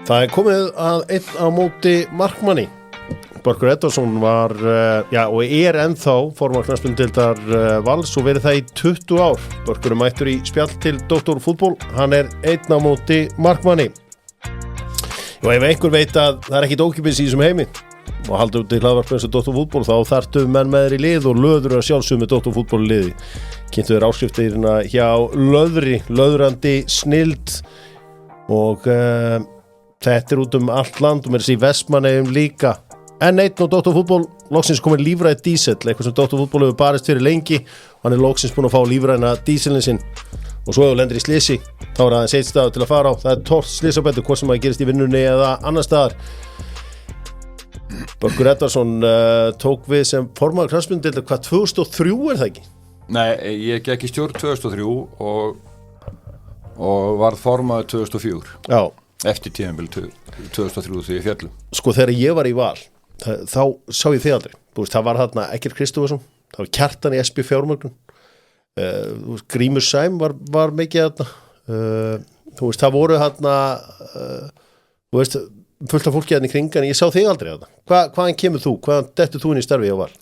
Það komið að einn á móti markmanni. Börkur Edvarsson var, og ennþá formaður knattspyrnudeildar Vals og verið það í 20 ár. Börkur mættur í spjall til Dr. Fútból. Hann einn á móti markmanni. Og ef einhver veit að það ekkit ókipis í þessum heimi og halda út í hlaðvarp eins og Dr. Fútból, þá þarftu menn með þér í lið og löður að sjálfsögðu með Dr. Fútból í liði. Kynntu þér áskriftirna hjá löðrandi snild og þetta út allt land og mér í Vestmannaeyjum líka. N1 og Dr. Fútból loksins komið lífræð dísel, eitthvað sem Dr. Fútból hefur barist fyrir lengi og hann loksins búinn að fá lífræðina díselin sinn. Og svo ef þú lendir í slysi, þá aðeins eitt staður til að fara á. Það tort slysabætur, hvort sem það gerist í vinnunni eða annar staðar. Börkur Edvarsson tók við sem formaður knattspyrnudeildar, hvað 2003 það ekki? Nei, ég gekk í stjórn 2003 og varð formaður 2004. Já. Eftir tímabil 2003 því ég fjallu. Sko þegar ég var í Val, þá sá ég þig aldrei. Þú veist, það var þarna Eggert Kristófersson, það var Kjartan í SP fjármögnun, Grímur Sæm var mikið þarna. Þú veist, það voru þarna, þú veist, fullt af fólki þarna í kringan, ég sá þig aldrei þarna. Hvaðan kemur þú? Hvaðan dettur þú inn í starfi á Val?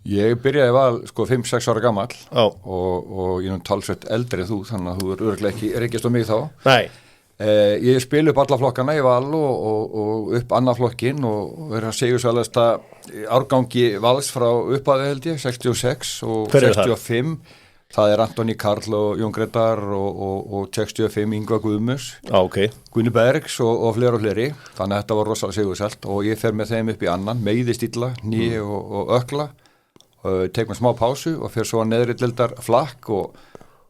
Ég byrjaði Val sko 5-6 ára gamall og ég talsveit eldri en þú, þannig að þú örugglega ekki rekist á mig þá. Nei. Ég spil upp alla flokkana í Val og upp annað flokkin og verið að segursælasta árgangi Vals frá upphafi held ég, 66 og 65. Það Antoni Karl og Jón Gretar og 65 Ingvar Guðmus, Gunni Bergs og fleiri. Þannig að þetta var rosalega segursælt og ég fer með þeim upp í annan, meiðist illa, hné og ökla, tek með smá pásu og fer svo að neðri deildar flakk og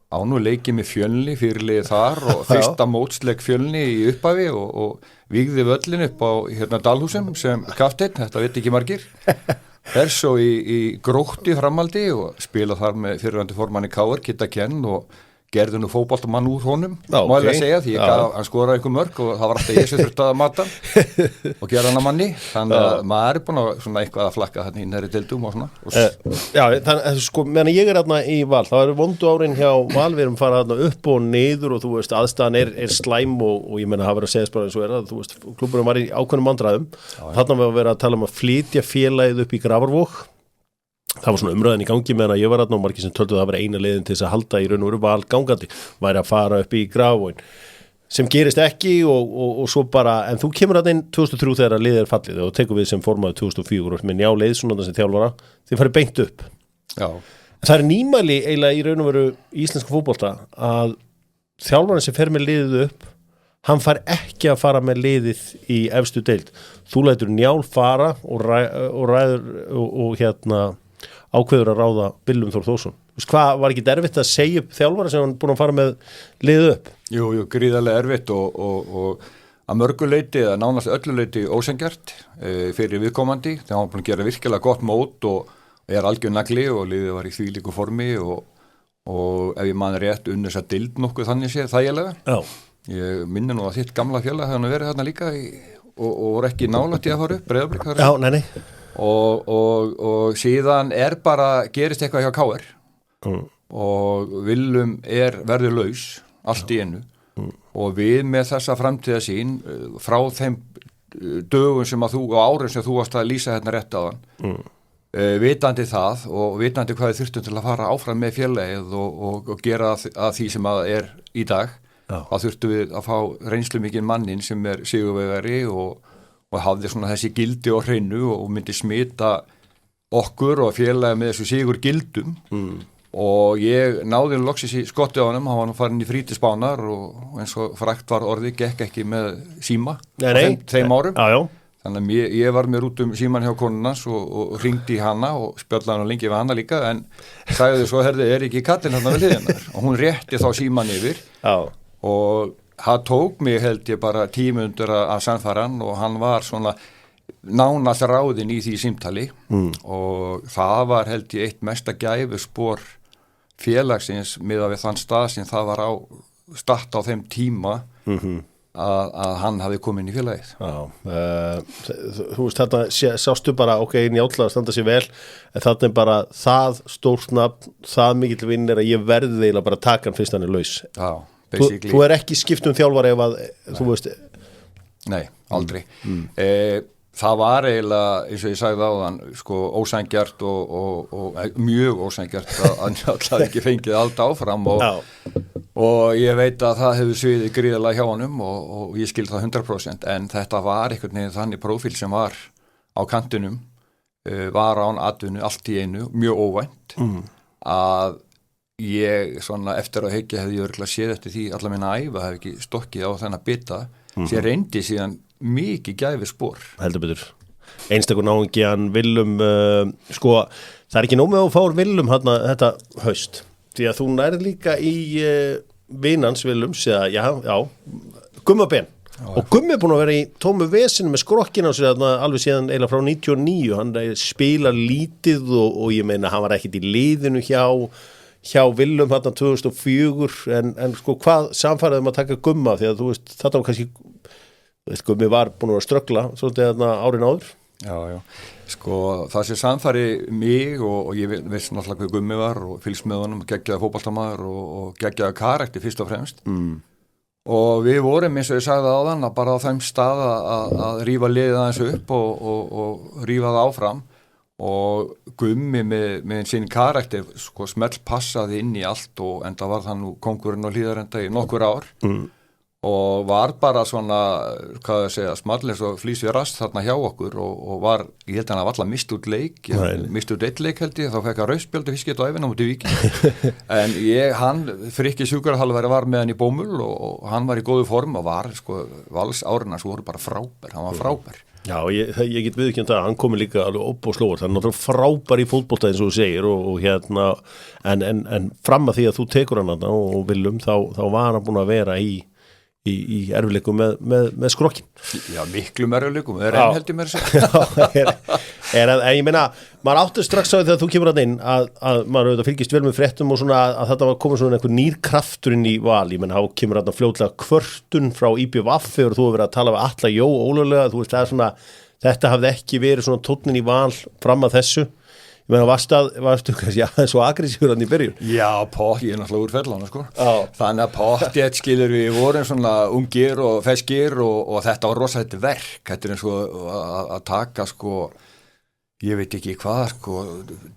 ánu leikið með Fjölni, fyrirliði þar og fyrsta mótsleik Fjölni í upphafi og vígði völlin upp á Dalhúsum sem kapteinn, þetta veit ekki margir. Fer svo í Gróttu framaldi og spila þar með fyrrverandi formanni KR, Kitta Kenn og gerði nú fótboltamann úr honum, má ég að segja, því hann skoraði einhver mörk og það var alltaf ég sem þurfti að mata og gera hann að manni, þannig að maður búin að svona eitthvað að flakka þannig í næri deildum og svona. Þannig sko, meðan ég þarna í Val, þá vondu árin hjá Val, við erum farað þarna upp og niður og þú veist, aðstæðan er slæm og ég meina hafa verið að segja bara eins og það, þú veist, klúbburinn var í ákveðnum vandræðum, þarna var verið að tala um að flytja félagið upp í Grafarvog. Það var svona umræðin í gangi meðan að ég var þarna og margir sem töldu það að vera eina leiðin til þess að halda í raun og veru Val gangandi, væri að fara upp í Grafarvoginn, sem gerist ekki og svo bara, en þú kemur þarna inn 2003 þegar liðið fallið og tekur við sem formaður 2004 og með Njá Leiðsson sem þjálfara, þið farið beint upp. Já. Það nýmæli eiginlega í raun og veru íslenska fótbolta að þjálfarinn sem fer með liðið upp, hann fær ekki að fara með liðið í efstu deild. Þú lætur Njál fara og ákveður að ráða Willum Þór Þórsson. Hvað var ekki erfitt að segja upp þjálfara sem hann búin að fara með liðið upp? Jú, gríðarlega erfitt og að mörgu leyti eða nánast öllu leyti ósengjart fyrir viðkomandi. Þegar hann búin að gera virkilega gott mót og algjör nagli og liðið var í þvílíku formi og ef ég man rétt unnur þess að dild nokkuð þannig séð þægilega. Já. Ég minni nú að þitt gamla félag hefði verið þarna líka og voru ekki nálægt í að fara upp, Breiðablik þar. Já, nei. Og síðan bara gerist eitthvað hjá KR og Willum verður laus allt í einu og við með þessa framtíðarsýn frá þeim dögum sem að þú og árin sem þú varst að lýsa hérna rétt á hann vitandi það og vitandi hvað við þurftum til að fara áfram með félagið og gera að því sem að í dag. Þá þurftum við að fá reynslu mikinn mannin sem sigurvegari og hafði svona þessi gildi og hreinu og myndi smita okkur og félagi með þessu sigur gildum og ég náði loksins í skotti á hann var nú farin í frí til Spánar og eins og frækt var orðið, gekk ekki með síma á þeim árum. Þannig að ég var mér út síman hjá konunans og hringdi í hana og spjallaði hann lengi við hana líka en sagði svo, ekki kallinn þarna við hliðina og hún rétti þá síman yfir og það tók mig held ég bara 10 mínútur að sannfæra hann og hann var svona nánast ráðinn í því símtali og það var held ég eitt mesta gæfuspor félagsins miðað við þann stað sem það var á start á þeim tíma að hann hafi komið inn í félagið. Þú veist þetta sástu bara Njáll að standa sér vel en þarna bara það stórt nafn, það mikill vinnur að ég verði eiginlega bara taka hann fyrst hann laus. Já. Þú ekki skipt þjálfari ef að þú veist Nei, aldrei. Það var eiginlega, eins og ég sagði áðan, sko, ósangjart og mjög ósangjart að alltaf ekki fengið allt áfram og ég veit að það hefur sviðið gríðarlega hjá honum og ég skil það 100%, en þetta var einhvern veginn þannig prófíl sem var á kantinum, var án atvinnu allt í einu, mjög óvænt, að ég svona eftir að hyggja hefði ég örugglega séð eftir því alla minna æfa, hef ekki stokkið á þennan bita, sem reyndi síðan mikið gæfi spór. Heldur betur. Einstakur náungi hann Willum, sko, það er ekki nóg með að fá Willum hérna þetta haust, því að þú nærð líka í vinans Willums, eða Gumma Ben. Og Gummi er búin að vera í tómu vesinu með skrokkinn á sér alveg síðan eiginlega frá 99, hann spilar lítið og ég meina hann var ekkit í liðinu hjá Willum hérna 2004, en sko hvað samfæraðum að taka Gumma, því að þú veist, þetta var kannski Gummi var búin að ströggla svolítið þarna árin áður. Já, sko það sem samfæri mig og ég veist náttúrulega hvað Gummi var og fylgst með honum, geggjaði fótboltamaður og geggjaði karakter fyrst og fremst. Og við vorum, eins og ég sagði áðan, að bara á þeim stað að rífa liðið aðeins upp og rífa það áfram, og Gummi með sín karakter sko smell passaði inn í allt og enda var það nú kóngurinn og Hlíðarenda í nokkur ár. Og var bara svona, hvað ég segja, smallins og flýs við rast þarna hjá okkur og var, ég held að hann var alltaf mist út leik, mist út eitt leik held ég, þá fekk hann rauðspjald og fiskit á æfina mútið Víking. En hann, Frikki sjúkrarhalvari var með hann í bómul og hann var í góðu form og var, sko, Vals árina svo voru bara frábær, hann var frábær. Já, ég get viðurkennt að hann komi líka alveg upp og slóður, það er náttúrulega frábær í fótbolta eins og þú segir og hérna, en fram að því að þú tekur hann og Willum, þá var hann búin að vera í erfileikum með skrokkin. Já, miklum erfileikum, það er enn held ég mér að segja. En ég meina, maður átti strax á því þegar þú kemur að inn að maður auðvitað fylgist vel með fréttum og svona að þetta var komið svona einhver nýr kraftur inn í Val, ég menna, þá kemur þarna fljótlega kvörtun frá IBVF og þú hefur verið að tala við Atla Jó ólöglega, þú veist, það er svona, þetta hafði ekki verið svona tónnin í Val fram að þessu. Ég meina, varstu kannski aðeins svo aggressífur hann í byrjun? Já, ég er náttúrulega úr Fellana, sko. Þannig að pottið skilur við vorum svona ungir og feskir og þetta var rosa þetta verk. Þetta er eins og að taka, sko, ég veit ekki hvað, sko,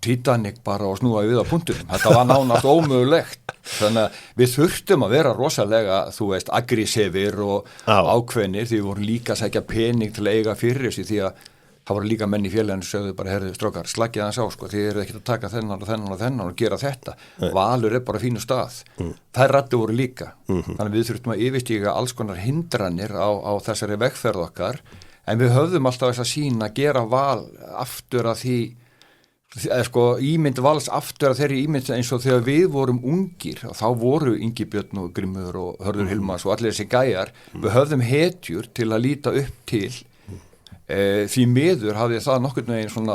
Titanic bara og snúa við á punktunum. Þetta var nánast ómögulegt. Þannig að við þurftum að vera rosalega, þú veist, aggressífir og ákveðnir því við vorum líka að sækja pening til að eiga fyrir þessi því að það voru líka menn í félaginu sögðu bara, herðu strókar, slaggið hans á, sko, þið eru ekkert að taka þennan og gera þetta. Valur er bara fínu stað. Þær ræddu voru líka. Þannig við þurftum að yfirstíga alls konar hindranir á þessari vegferð okkar, en við höfðum alltaf þess að sýna að gera Val aftur að því, sko, ímynd Vals aftur að þeirri ímynd eins og þegar við vorum ungir, og þá voru Ingi Björn og Grímur og Hörður Hilmars og allir þessi gæjar, við höfðum hetjur til að líta upp til. Því miður hafði það nokkurn veginn svona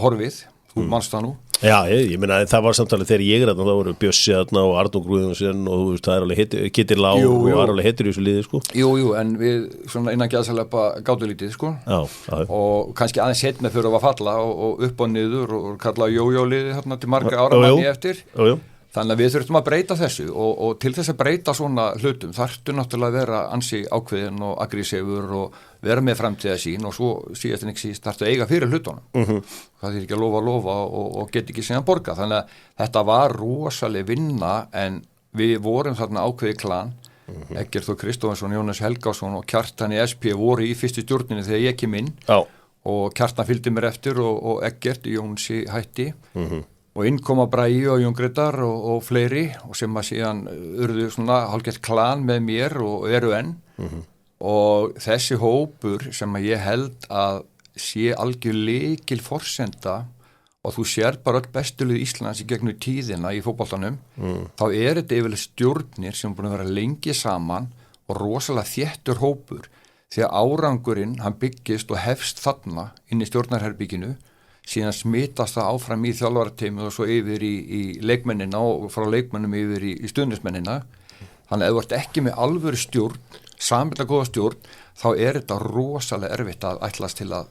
horfið, þú manst það nú? Já, ég meina það var samtalið þegar ég þá voru Bjössi þarna og Arnór Guðjónsson og þú veist, það er alveg Kittir Lá og var alveg heitur í þessu liði, sko. Jú, en við svona innan gæðsalepa gátu lítið, sko. Já. Og kannski aðeins setna fyrir að falla og upp og niður og kalla jójóliði þarna til marga ára manni eftir. Jú. Þannig að við þurftum að breyta þessu og til þess að breyta svona hlutum þarftu náttúrulega að vera ansi ákveðin og aggressífur og vera með framtíða sín og svo síðast en ekki síðast þarftu að eiga fyrir hlutunum. Það er ekki að lofa og get ekki síðan borga. Þannig að þetta var rosaleg vinna en við vorum þarna ákveði klan. Eggert og Kristófsson, Jónas Helgásson og Kjartan í SP voru í fyrstu stjórninni þegar ég kem inn og Kjartan fylgdi mér eftir og Eggert, Jónsi hætti. Og inn koma Bragi og Jón Grétar og fleiri og sem að síðan urðu svona hálfgert klan með mér og eru enn og þessi hópur sem að ég held að sé algjör lykil forsenda og þú sér bara öll bestu lið Íslands í gegnum tíðina í fótboltanum þá er þetta yfirlega stjórnir sem búin að vera lengi saman og rosalega þéttur hópur því að árangurinn hann byggist og hefst þarna inn í stjórnarherbygginu síðan smitast það áfram í þjálfarteimið og svo yfir í leikmennina og frá leikmennum yfir í stuðningsmennina. Þannig að ef þú ert ekki með alvöru stjórn, samfellega góða stjórn, þá er þetta rosalega erfitt að ætlast til að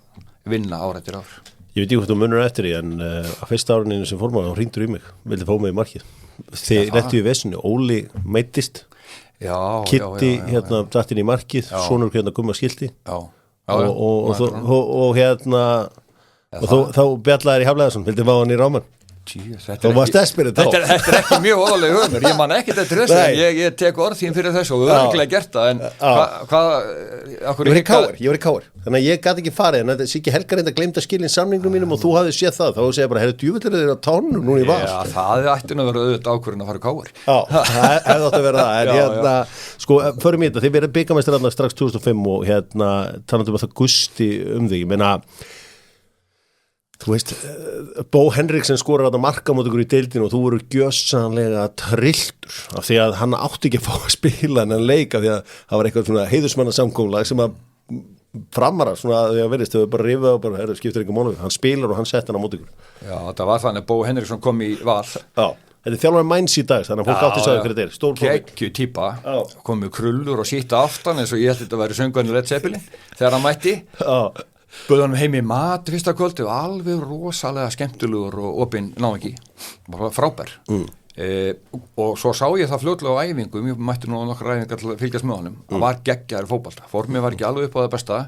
vinna ár eftir ár. Ég veit ekki hvort þú munur eftir því, en á fyrsta áruninu sem formaður, þá hringdur í mig, vildi fá mig í markið. Þið lettu í vesinu, Óli meiddist. Kitty hérna datt inn í markið, sonur hérna Gumma skilti og hérna og þá bjallaðir í Hafleðarsson, vildi fá hann í Ráman þú varst desperate þá þetta er ekki mjög óðarlega humur, ég man ekki þetta þessu ég tek orð þín fyrir þessu og örgulega gert það en ég var í Káar þannig að ég gat ekki farið en þetta sé ekki Helga reynda gleymd að skilja inn samningnum mínum og þú hafði séð það þá segja bara, herru djúvillir þeir á tánum núna í Val það ætti að vera auðvitað ákvörðin að fara í Káar það hefði átt að vera það en hérna, sko, förum í þetta þið verið bikarmeistar strax 2005 og hérna talandi að það gusti þig ég meina þú veist, Bó Henriksen skorar að marka mót ykkur í deildinu og þú voru gjössanlega trilltur af því að hann átti ekki að fá að spila en hann leika því að það var eitthvað svona heiðursmannasamkomulag sem að framara svona að því að verðist þau bara rifið og bara skiptir ekki máli, hann spilar og hann sett hann á mót ykkur. Já, það var þannig að Bó Henriksson kom í Val. Já, þetta er þjálfari Mainz í dag þannig að fólk átti sagði fyrir þeir, stór fólk. Kekkju típa, kom með krullur og síta aftan eins og ég held þetta að vera söngvarnir Led Zeppelin þegar hann mætti. Bauð hann heim í mat fyrsta kvöldi og alveg rosalega skemmtilegur og opinn náðingi, bara frábær og svo sá ég það fljótlega á æfingum, ég mætti nú nokkra æfingar til að fylgjast með honum, hann var geggjaður fótbolta formið var ekki alveg upp á það besta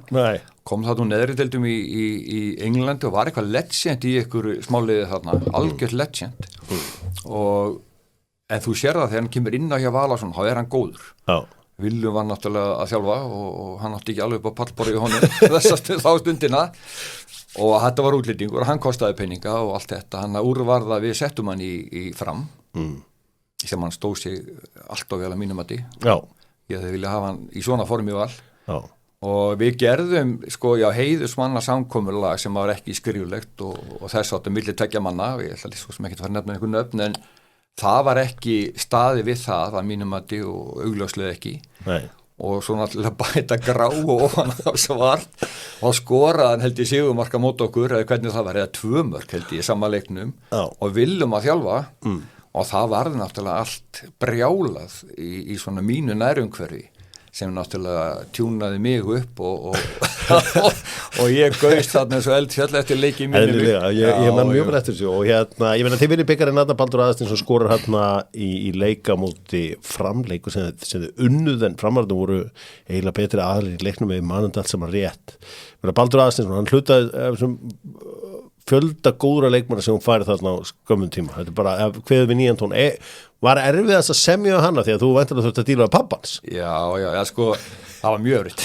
kom það nú neðri deildum í Englandi og var eitthvað legend í ykkur smáliði þarna, algjört legend en þú sér það þegar hann kemur inn á hjá Valason, þá hann góður Viljum var náttúrulega að þjálfa og hann átti ekki alveg upp á pallborði í honum þá stundina og þetta var útlendingur og hann kostaði peninga og allt þetta, hann að úrvarða við settum hann í fram sem hann stóð sig allt og vel að mínum að því ég hefði viljað hafa hann í svona formi Val og við gerðum sko heiðusmanna samkomulag sem var ekki skriflegt og þess áttum milli tveggja manna og ég ætla svo sem ekki að fara nefna einhvern nöfn en það var ekki staði við það að mínum mati og augljóslega ekki og svo náttúrulega bæta grá og ofan á svart og skoraðan held ég sigurmarka mót okkur eða hvernig það var, eða 2 mörk held ég sama leiknum og viljum að þjálfa og það varði náttúrulega allt brjálað í svona mínu nærumhverfi sem náttúrulega tjúnaði mig upp og ég gaust þarna eins og eldfjall eftir leiki mínu. Ég man mjög vel eftir þessu og hérna, ég meina þið vinni bikarinn Arnar Baldur Aðarsteins og skorar hérna í leika móti Framleiku sem þið unnuð en Framararnir voru eiginlega betri aðrir í leiknum með manandi allt sem var rétt. Baldur Aðarsteins, hann hlutaði fjölda góðra leikmanna sem hún færi þarna á skömmum tíma. Þetta er bara, kveðum við nýjan tón. Var erfiðast að semja hana því að þú væntanlega þurfti að díla á pappans? Já, sko, það var mjög örytt.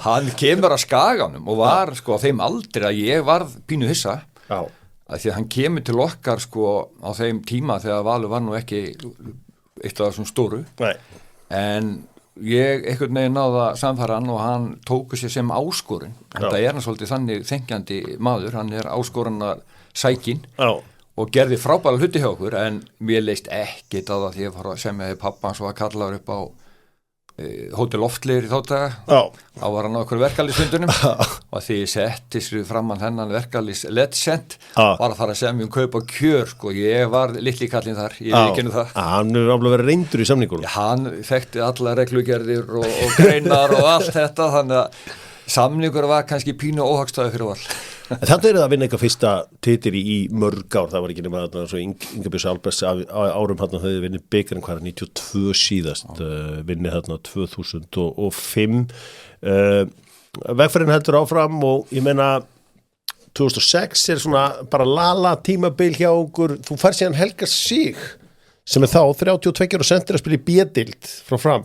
Hann kemur að Skaganum og var sko á þeim aldri að ég varð pínu hissa. Já. Að því að hann kemur til okkar sko á þeim tíma þegar Valur var nú ekki eitt af þessum stóru. Nei. En ég einhvern veginn náða samfæra hann og hann tóku sér sem áskorun. Þetta er hann svolítið þannig þengjandi maður, hann er áskorunar sækin. Já. Og gerði frábæra hluti hjá okkur en mér leist ekkit á það því ég fór að semja því pappa hans var kallaður upp á Hótel Loftleir í þá daga þá var hann á okkur verkalýsfundunum og því ég setti sér framan hennan verkalýs legend var að fara að semja kaup á kjör sko, ég var litli kallinn þar, ég viðurkenni það Hann er alveg verið reyndur í samningunum Hann þekkti alla reglugerðir og greinar og allt þetta þannig að samningur var kannski pínu óhagstæði fyrir Val Þetta er að vinna eitthvað fyrsta titil í mörg ár, það var ekki nema þarna svo Inga Björns Albers árum þarna þau vinnið bikarinn hvað 92 síðast, vinnið þarna 2005 vegferðin heldur áfram og ég meina 2006 er svona bara lala tímabil hjá okkur, þú fær síðan Helga Sig sem er þá 32 og sendir að spila í B-dild frá Fram,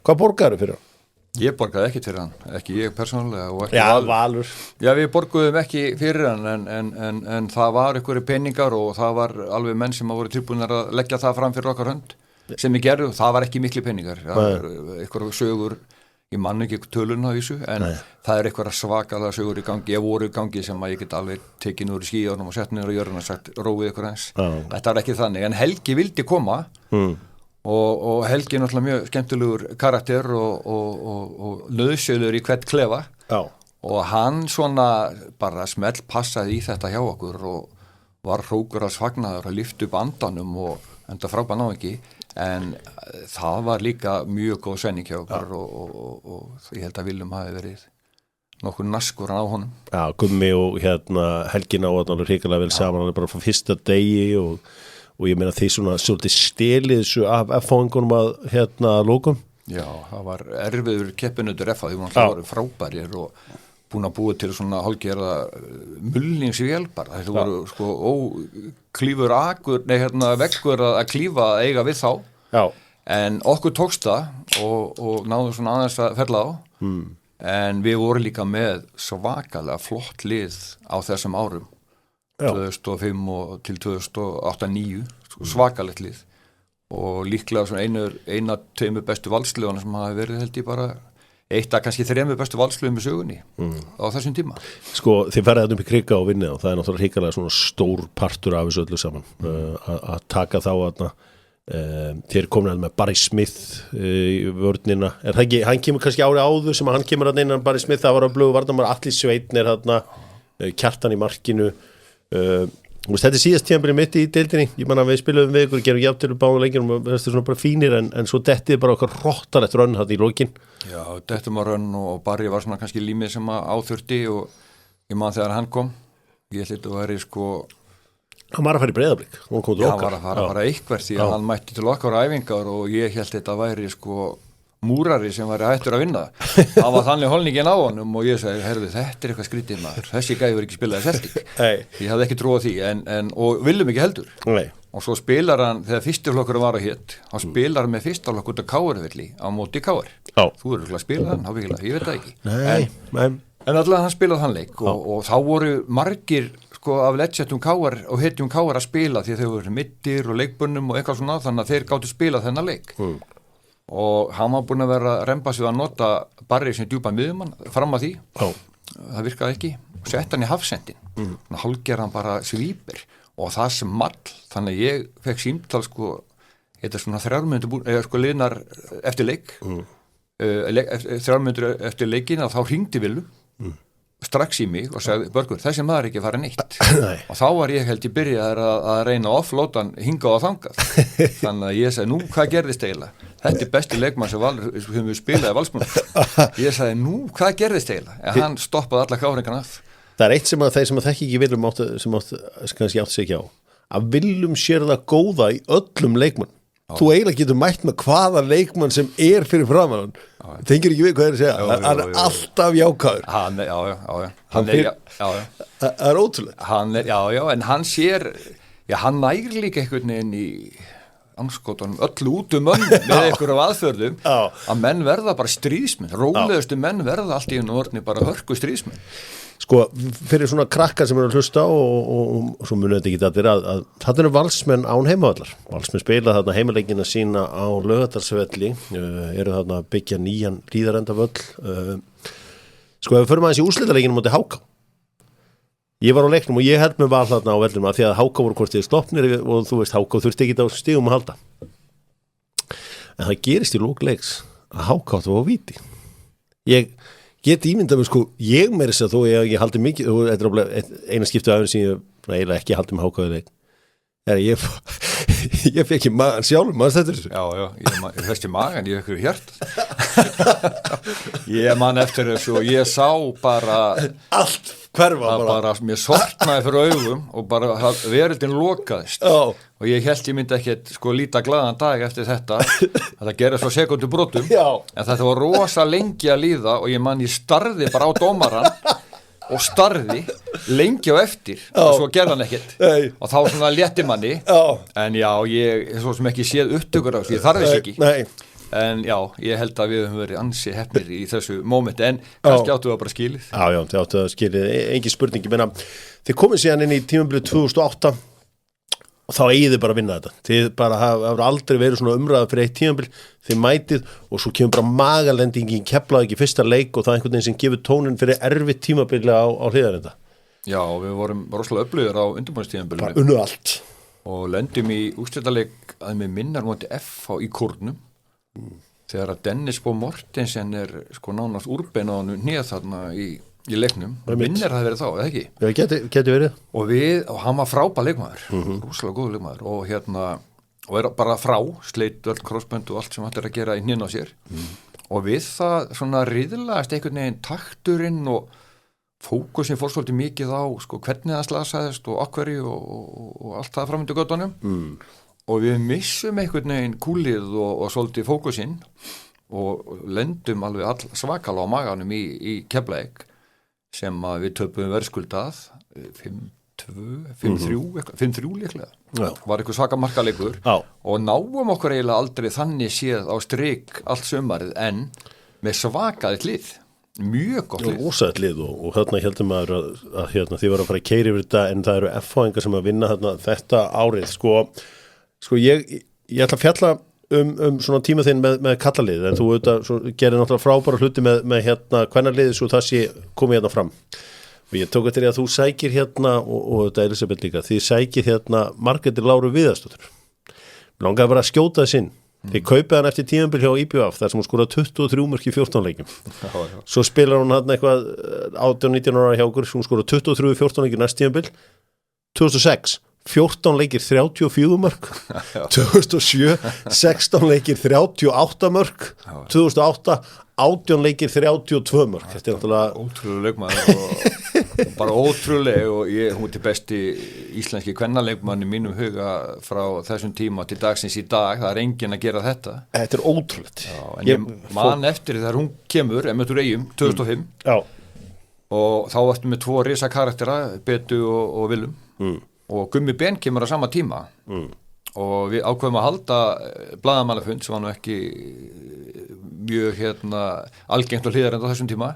hvað borgaðu fyrir hann? Ég borgaði ekki fyrir hann, ekki ég persónulega og ekki Valur. Já, við borguðum ekki fyrir hann en það var einhverju peningar og það var alveg menn sem voru tilbúinir að leggja það fram fyrir okkar hönd sem ég gerði og það var ekki miklu peningar. Einhverju sögur, ég man ekki tölun á þessu en það er einhverja svakalega sögur í gangi, ég voru í gangi sem að ég get alveg tekið núr í skíðunum og sett niður á jörðina og sagt róið ykkur eins. Þetta er ekki þannig en Helgi vildi koma og Helgi er náttúrulega mjög skemmtilegur karakter og nauðsynlegur í hvert klefa og hann svona bara smell passaði í þetta hjá okkur og var hrókur að svagnaður að lyfta upp andanum og enda frábæð ná ekki en það var líka mjög góð sending hjá okkur og ég held að Viljum hafi verið nokkur naskur á honum. Já, Gummi og hérna Helgi náðu alveg hrikalega vel saman, hann er bara frá fyrsta degi og og ég meina þið svona svolítið stelið þessu af F-fáingunum að lókum. Já, það var erfiður keppinutur F-a, því hún voru frábærir og búin að búa til svona hálfgerða mulningsvél bara, þessu voru sko klífur veggur að klífa að eiga við þá. Já. En okkur tókst það og náðum svona aðeins að ferla á, en við vorum líka með svakalega flott lið á þessum árum, 2005 og til 2008-2009, svakalegt lið og líklega svona eina tveimur bestu valsliðana sem hafi verið held ég bara eitt af kannski 3 bestu valsliðum í sögunni á þessum tíma. Sko, þið ferðið þetta upp í krika og vinnið og það náttúrulega hrikalega svona stór partur af þessu öllu saman að taka þá þarna. Þér komin með Barry Smith í vörnina, það ekki, hann kemur kannski ári áður sem hann kemur að innan Barry Smith, það var að blögu varnamar, Atli Sveinn þarna, Kjartan í markinu, þetta er síðast tímabilið mitt í deildinni, ég manna við spiluðum við ykkur, gerum jafntölu báðum leikjum og þetta er svona bara fínir en svo dettið bara okkar rottalegt rönn þarna í lokin. Já, dettum að rönn og Barry var svona kannski límið sem að áþurfti og ég man þegar hann kom, ég held að væri sko hann var að fara í Breiðablik, hann var að fara bara eitthvað því að hann mætti til okkar æfingar og ég held þetta væri sko múrari sem væri hættur að vinna það var þannig holningin á honum og ég sagði, herðu, þetta er eitthvað skrítið maður, þessi gæði verið ekki spilaði Celtic ég hafði ekki trúið því og viljum ekki heldur og svo spilar hann, þegar fyrstuflokkur var að hétt hann spilar með fyrstaflokk út af Káarvelli á móti Káar, þú eru að spila hann ég veit það ekki en allavega hann spilaði hann leik og þá voru margir sko af legendum Káar og hetjum Káar að spila því að þau voru middir og leikbunnum og eitthvað svona þannig að þeir gáttu spila þennan leik og hann var búin að vera að remba sig að nota Barry sem djúpa miðjumann fram að því það virkaði ekki og sett hann í hafsendin hálfgerðan bara svípir og það sem mall þannig að ég fekk símtal sko þetta svona 3 mínútur sko liðnar eftir leik 3 mínútur eftir leikin og þá hringdi Villu strax í mig og sagði, Börgur, þessi maður ekki fara neitt og þá var ég held ég byrjaði að reyna að offlótan hingað og þangað þannig að ég sagði, nú hvað gerðist eiginlega þetta er besti leikmann sem við spilaði Valsmenn ég sagði, nú hvað gerðist eiginlega en hann stoppaði alla káringan af það er eitt sem að þeir sem að þekki ekki Willum sem kannski átt sig ekki á að Willum sér það góða í öllum leikmann þú eiginlega getur mætt með hvaða leikmann sem er fyrir framan tengir ekki við hvað er að segja hann er alltaf jákvæður það er ótrúlega en hann sér hann nægir líka einhvern veginn í angskotunum öllu út mönnum með einhverjum aðferðum að menn verða bara stríðsmenn rólegustu menn verða allt í orðni bara hörku stríðsmenn sko, fyrir svona krakkar sem eru að hlusta og svo munið þetta ekki allir að þetta eru Valsmenn án heimavallar Valsmenn spila þarna heimaleikina sína á Laugardalsvelli eru þarna að byggja nýjan Hlíðarendavöll sko, ef við förum aðeins í úrslitaleikinu móti HK ég var á leiknum og ég held með Val þarna á vellinum að því að HK voru hvort þið sloppnir og þú veist, HK þurfti ekki á stigum að halda en það gerist í lók leiks að HK áttu á víti ég get ímyndað mig sko, ég meira þess að þó ég haldi mikið, þetta er eina skiptu af sem ég eiginlega ekki haldi með hákáðuleik ég fekk í magan sjálfur, maður þetta þessu ég festi magan, ég fekk hjart ég man eftir þessu og ég sá bara allt hverfa bara mér sortnaði fyrir augum og bara veröldin lokaðist og ég held ég myndi ekki sko líta glaðan dag eftir þetta gerði svo sekundu brotum en þetta var rosa lengi að líða og ég man ég starði bara á dómaran og starði lengi á eftir og svo gerði hann ekkert og þá svona létti manni en já, ég svo sem ekki séð upptökur á því ég þarf þess ekki en já, ég held að við höfum verið ansi heppnir í þessu mómenti en kannski áttu það bara skilið þið áttu það skilið, engin spurning ég meina, þið komið síðan inn í tímabilið 2008 og þá eigið þið bara að vinna þetta þið bara hafa aldrei verið svona umræða fyrir eitt tímabil þið mætið og svo kemur bara magalendingi Keflavík í fyrsta leik og það er einhvern veginn sem gefur tónin fyrir erfitt tímabili á Hlíðarenda Já, við vorum rosalega öflugir á undirbúningstímabilinu bara unnu allt og lendum í úrslitaleik að með minnar móti F í Kórnum þegar að Dennis Bo Mortensen er sko nánast úrbein á hann hnið þarna í leiknum minnir það verið þá, eða ekki? Já, geti verið og hann var frábær leikmaður rosalega góð leikmaður og er bara frá sleit öll krossbönd og allt sem hann er að gera í hninn á sér og við það svona riðlaðist einhvern veginn takturinn og fókusin fór svolítið mikið á sko, hvernig það slasaðist og akkverju og allt það framöndu göttunum og við missum einhvern veginn kúlið og svolítið fókusinn og lendum alveg svakalega á maganum í Keflavík sem að við töpum verðskuldað 5-3 líklega var eitthvað svaka markaleikur og náum okkur eiginlega aldrei þannig séð á strik allt sumarið en með svakaðið lið mjög gott lið ósætt lið og hérna heldum maður að hérna, þið var að fara að keyra yfir þetta en það eru F-fáingar sem að vinna hérna, þetta árið sko ég ætla að fjalla um svona tíma þinn með kallalið en þú gerir náttúrulega frábæra hluti með hérna kvennaliðið svo það sé komið hérna fram og ég tók eftir því að þú sækir hérna og þetta er Elisabeth líka þið sækir hérna Margréti Láru Viðarsdóttur langaði bara að skjóta þess inn þið kaupið hann eftir tímabil hjá IBF þar sem hún skoraði 23 mörk í 14 leikjum svo spilar hún hann eitthvað 18-19 ára hjá okkur hún skoraði 23 í 14 leikjum næst tímabil 2006 14 leikir 34 mörk 2007 16 leikir 38 mörk 2008 18 leikir 32 mörk þetta er náttúrulega ótrúlega leikmaður og bara ótrúlega og hún er besti íslenski kvennaleikmann í mínum huga frá þessum tíma til dagsins í dag það er enginn að gera þetta þetta er ótrúlegt en ég man eftir þegar hún kemur Emmetur Eyjum 2005 og þá varstu með 2 risa karaktera Betu og Willum og Gummi Ben kemur á sama tíma og við ákveðum að halda blaðamannafund sem var nú ekki mjög algengt og hlýðarend á þessum tíma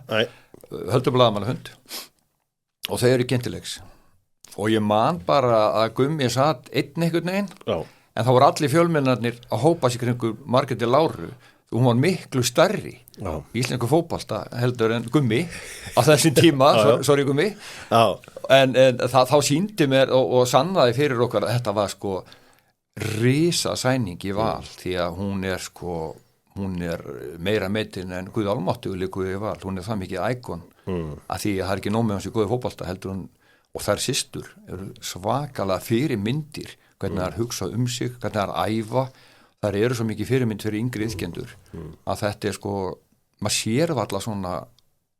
höldum blaðamannafund og þau eru gentilegs og ég man bara að Gummi satt einn einhvern veginn en þá voru allir fjölmennarnir að hópa sig kringu Margréti Láru og hún var miklu stærri í íslensku fótbolta heldur en Gummi á þessum tíma, sorry Gummi en þá sýndi mér og sannaði fyrir okkar að þetta var sko risa sæning í Val því að hún er meira metin en Guð Almáttugur líku í Val, hún er það mikið íkon að því að það er ekki nóg með hans í góði fótbolta heldur hún og þær systur eru svakalega fyrir myndir hvernig það er hugsað sig, hvernig það er æfa þær eru svo mikið fyrirmynd fyrir yngri iðkendur að þetta er sko maður sér varla svona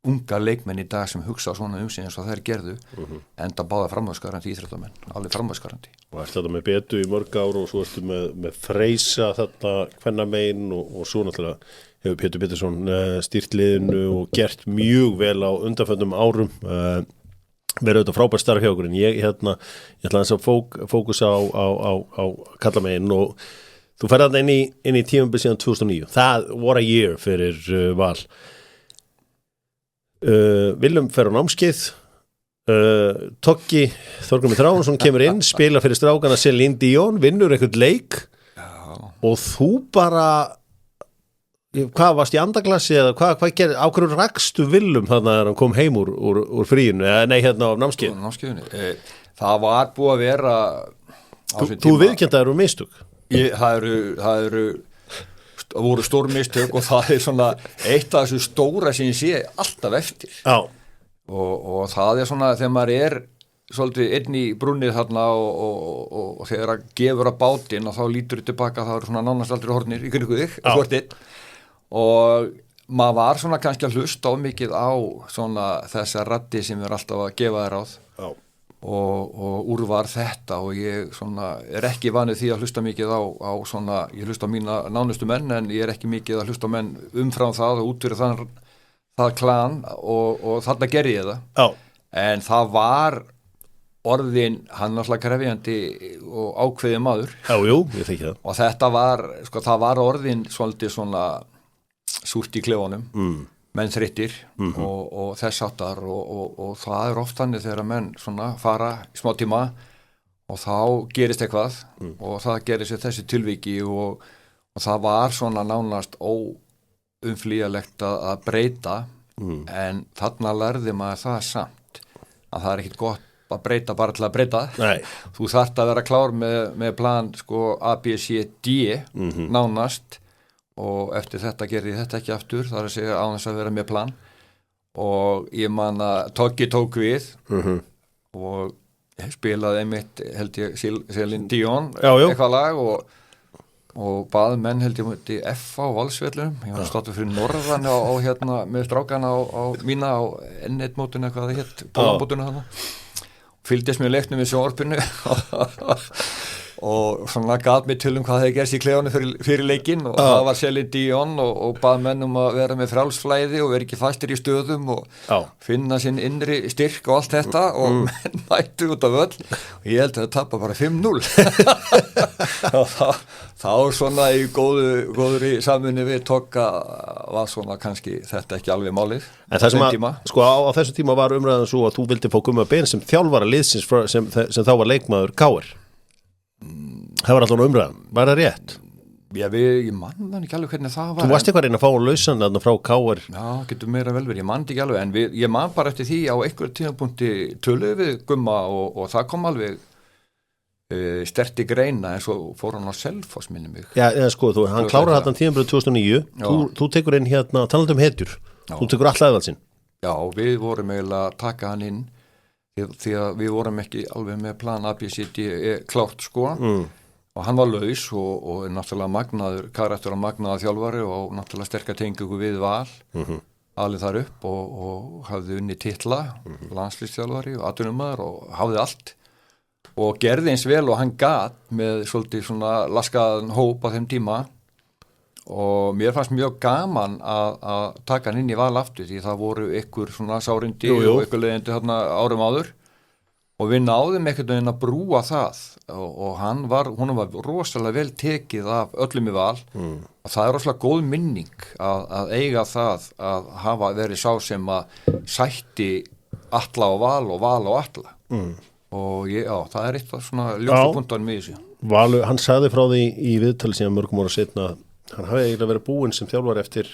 unga leikmenn í dag sem hugsa svona sig eins og þær gerðu enda báða framhæðskarandi íþróttamenn, alveg framhæðskarandi og ertu þetta með Betu í mörg ár og svo ertu með Freysa þarna kvennamein og svo náttúrulega hefur Pétur Pétursson stýrt liðinu og gert mjög vel á undanföndum árum verið auðvitað frábær starf hjá okkur en ég ætla að fókusa á kallamein og þú ferði þarna inn í tímabil síðan 2009. Það var a year fyrir Val. Willum fer á námskeið. Toggi Þorgrímur Þráinsson kemur inn, spila fyrir strákana Celine Dion, vinnur einhvern leik og þú bara hvað varst í andaglassi eða hvað gerði, á hverju rakstu Willum þarna þegar hann kom heim úr fríinu eða á námskeiðinu? Það var búið að vera Þú viðurkenndaðir mistök? Það voru stór mistök og það er svona eitt af þessu stóra sem ég sé alltaf eftir og það er svona þegar maður er svolítið inn í brunnið þarna og þegar að gefur að bátinn og þá lítur tilbaka það eru svona nánast aldrei hornir í kringu þig og maður var svona kannski að hlusta á mikið á svona þessa raddi sem er alltaf að gefa þér ráð og úrvar þetta og ég svona er ekki vanið því að hlusta mikið á svona, ég hlusta á mína nánustu menn en ég er ekki mikið að hlusta á menn umfram það og út fyrir það klan og þarna gerði ég það en það var orðin hann náttúrulega krefjandi og ákveðið maður ég þekki það og þetta var, sko það var orðin svolítið svona súrt í klefunum menn þreyttir og þess áttar og það er oft þannig þegar menn svona fara í smá tíma og þá gerist eitthvað og það gerist þessi tilviki og það var svona nánast óumflýjalegt að breyta en þarna lærði maður það samt að það er ekkit gott að breyta bara til að breyta þú þarft að vera klár með plan sko A, B, C, D nánast og eftir þetta gerði þetta ekki aftur þar að segja á þess að vera með plan og ég man að Toggi tók við og spilaði einmitt held ég Celine Dion eitthvað lag og og bað menn held ég múti F á Valsvellum, ég var státtur fyrir norðan á hérna með strákana á mína á N1 mótinu hvað það hétt, bólabótinu þannig fylgdist mér leiknum í sjónvarpinu og svona gat mig til hvað hefði gerst í klefunum fyrir leikinn og það var Celine Dion og bað menn að vera með frjálsflæði og vera ekki fastir í stöðum og finna sinn innri styrk og allt þetta og menn mættu út af völl og ég held að það tappa bara 5-0 og þá svona í góðri samvinni við Tokka var svona kannski þetta ekki alveg málið en það sem sko á þessu tíma var umræðan svo að þú vildi fá Gumma Ben sem þjálfara liðsins sem þá var leikmaður KR það var alltaf umræðan, var það rétt? Já, ég mann ekki alveg hvernig það var Þú varst eitthvað reyna að fá lausan þarna frá KR Já, getur meira vel verið, ég mann ekki alveg en ég mann bara eftir því á einhver tímapunkti töluðu við Gumma og það kom alveg sterti greina en svo fór hann á Selfoss minni mig Já, sko, hann klárar þarna tímabröð 2009 þú tekur inn hérna, talandi hetjur þú tekur alla eðalsinn Já, við vorum eiginlega að taka hann inn því að við vorum ekki alveg með plan ABCD klárt sko og hann var laus og náttúrulega magnaður karakter og magnaður þjálfari og náttúrulega sterkar tengingu við Val alveg þar upp og hafði unni titla landslýsþjálfari og atvinnumaður og hafði allt og gerði eins vel og hann gat með svolítið svona laskaðan hóp á þeim tíma og mér fannst mjög gaman að taka hann inn í Val aftur því það voru ykkur svona sárindi og ykkur leiðindi þarna árum áður og við náðum einhvern veginn að brúa það og hún var rosalega vel tekið af öllum í Val og það er rosalega góð minning að eiga það að hafa verið sá sem að sætti alla á Val og Val á alla og það er eitthvað svona ljósapunktanum í þessu Valur, hann sagði frá því í viðtali síðan mörgum ára setna hann hafi eiginlega verið búinn sem þjálfar eftir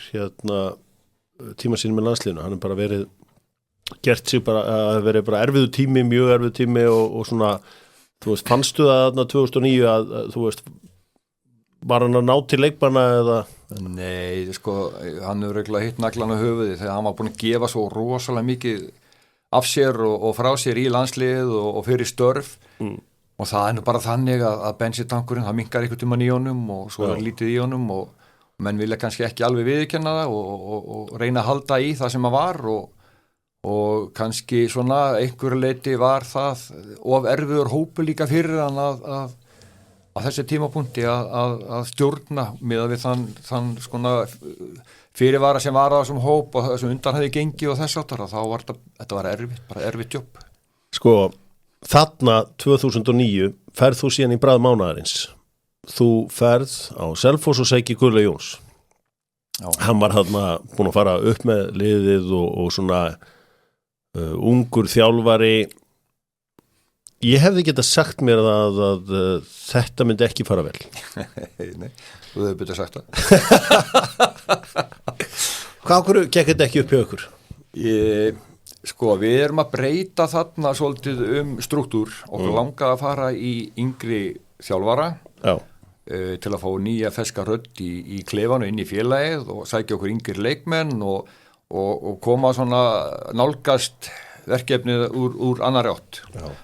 tíma sínum með landsliðinu hann bara verið gert sig bara að verið bara erfiðu tími mjög erfiðu tími og svona þú veist, fannstu það þarna 2009 að þú veist var hann að ná til leikmanna eða Nei, sko, hann hefur reglulega hitt naglan á höfuði þegar hann var búinn að gefa svo rosalega mikið af sér og frá sér í landslið og fyrir störf og það er nú bara þannig að bensintankurinn, það minkar einhvern tímann í honum og svo er lítið í honum og menn vilja kannski ekki alveg viðurkenna það og reyna að halda í það sem að var og kannski svona einhverju leyti var það of erfiður hópu líka fyrir hann að þessi tímapunkti að stjórna með við þann skona fyrirvara sem var á þessum hóp og þessum undan hefði gengið og þess áttar og þá var þetta var erfitt, bara erfitt jobb Sko þarna 2009 ferð þú síðan í bræð mánaðarins þú ferð á Selfoss og sæki Gulla Jóns hann var þarna búinn að fara upp með liðið og svona ungur þjálfari ég hefði getað sagt mér að þetta myndi ekki fara vel Nei, þú hefði betið sagt það Hvað okkur gekk þetta ekki upp hjá ykkur? Sko, við erum að breyta þarna svolítið struktúr og langa að fara í yngri þjálfara til að fá nýja ferska rödd í klefanu inn í félagið og sækja okkur yngri leikmenn og koma svona nálgast verkefnið úr annarri átt.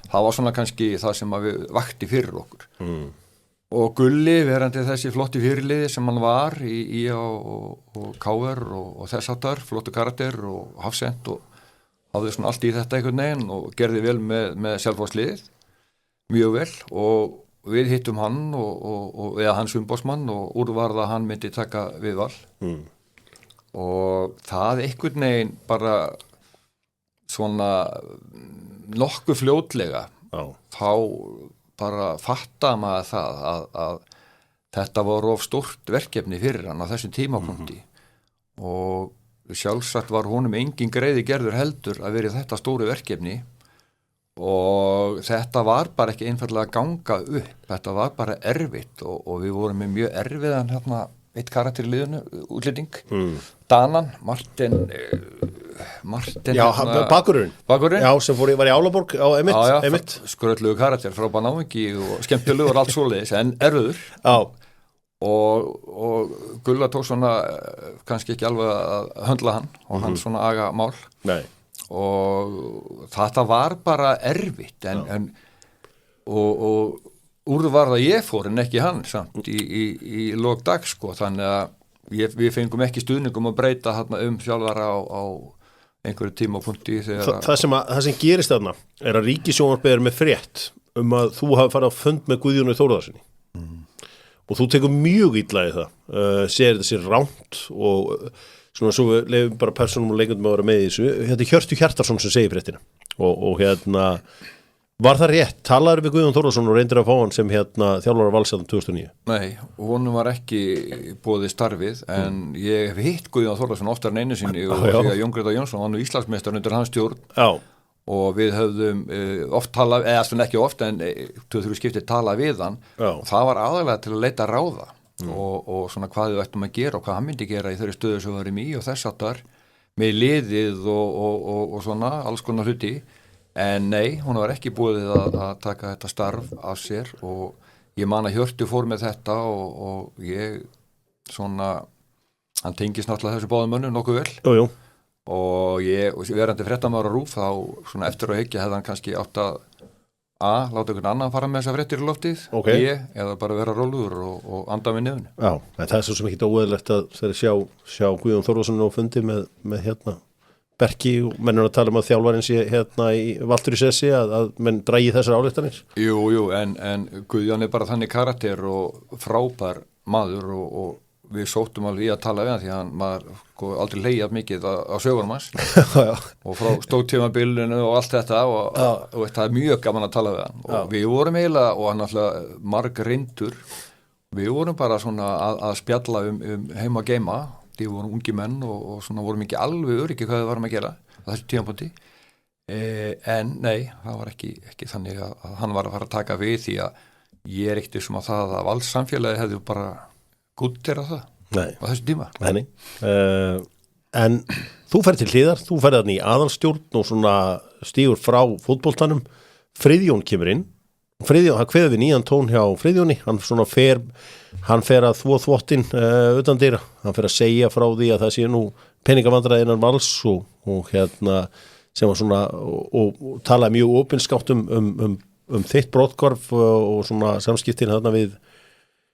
Það var svona kannski það sem að við vakti fyrir okkur. Og Gulli, verandi þessi flotti fyrirliði sem hann var í og KR og þess áttar, flottu karakter og hafsend og hafði svona allt í þetta einhvern veginn og gerði vel með Selfossliðið, mjög vel og við hittum hann eða hans umboðsmann og úrvarða hann myndi taka við Val og það einhvern veginn bara svona nokkuð fljótlega þá bara fatta maður það að þetta var of stórt verkefni fyrir hann á þessum tímapunkti og sjálfsagt var honum engin greiði gerður heldur að vera þetta stóru verkefni og þetta var bara ekki einfallega að ganga upp, þetta var bara erfitt og við vorum með mjög erfiðan hérna eitt karakter í liðinu, útlending Danan, Martin Já, Bakurinn Já, sem var í Álaborg á Emitt skröllugu karakter frá Banáingi og skemmtilegur allt svoleiðis en erfiður og Gulla tók svona kannski ekki alveg að höndla hann og hann svona aga mál og þetta var bara erfitt og úrvarða ég fór en ekki hann samt í lok dag sko, þannig að við fengum ekki stuðningum að breyta þjálfara á einhverju tímapunkti það sem gerist þarna er að Ríkissjónvarpið er með frétt að þú hafi farið á fund með Guðjóni Þórðarsyni og þú tekur mjög illa í það segir þetta sér ránt og svona svo við leifum bara persónum og leikundum að vera með í þessu Hjörtu Hjartarson sem segir fréttina og var það rétt, talaður við Guðjón Þórðarsson og reyndir að fá hann sem þjálfara Vals 2009? Nei, honum var ekki boðið starfið en ég hef hitt Guðjón Þórðarsson oftar en einu sinni og því að Jón Grétar Jónsson var nú Íslandsmeistar undir hans stjórn og við höfðum oft talað, eða svona ekki oft en 2-3 skipti talað við hann og það var aðalega til að leita ráða og svona hvað við ættum að gera og hvað hann myndi gera í þeirri stöðu sem við varum í og þess áttar með liðið og svona alls konar hluti. En nei, hún var ekki búið að taka þetta starf af sér og ég man að Hjörtu fór með þetta og ég svona, hann tengist náttúrulega þessu báðum mönnum nokkuð vel og ég verandi fréttamaður á RÚV þá svona eftir að hyggja hefði hann kannski átt að láta einhvern annan fara með þessa fréttir í loftið eða bara vera róluður og anda með nefnu. Já, en það er svo sem ekki óeðlegt að þeirra sjá Guðjón Þórðarsson og fundi með Berki og mennur að tala að þjálfarinn sé í Valtur í sessi að menn drægi þessar ályktanir. Jú, en Guðjón er bara þannig karakter og frábær maður og við sóttum alveg í að tala við hann því að maður aldrei leiðið mikið á sögurum hans og frá stóttímabilinu og allt þetta og það er mjög gaman að tala við hann og við vorum eiginlega og hann alltaf marg reyndur við vorum bara svona að spjalla heima og geima því vorum ungi menn og svona vorum ekki alveg öryggi hvað við varum að gera á þessu tímapunkti en nei, það var ekki þannig að hann var að fara að taka við því að ég er ekkert sem að það að alls samfélagi hefði bara gútterað það á þessu tíma. Nei. En þú ferð til hliðar, þú ferð þarna í aðalstjórn og svona stígur frá fótboltanum Friðjón kemur inn Friðjón, hann kveður við nýjan tón hjá Friðjóni, hann fer að þvottinn utan dyra, hann fer að segja frá því að það sé nú peningavandræði innan Vals og sem var svona og talaði mjög opinskátt þitt brotthvarf og svona samskiptin þarna við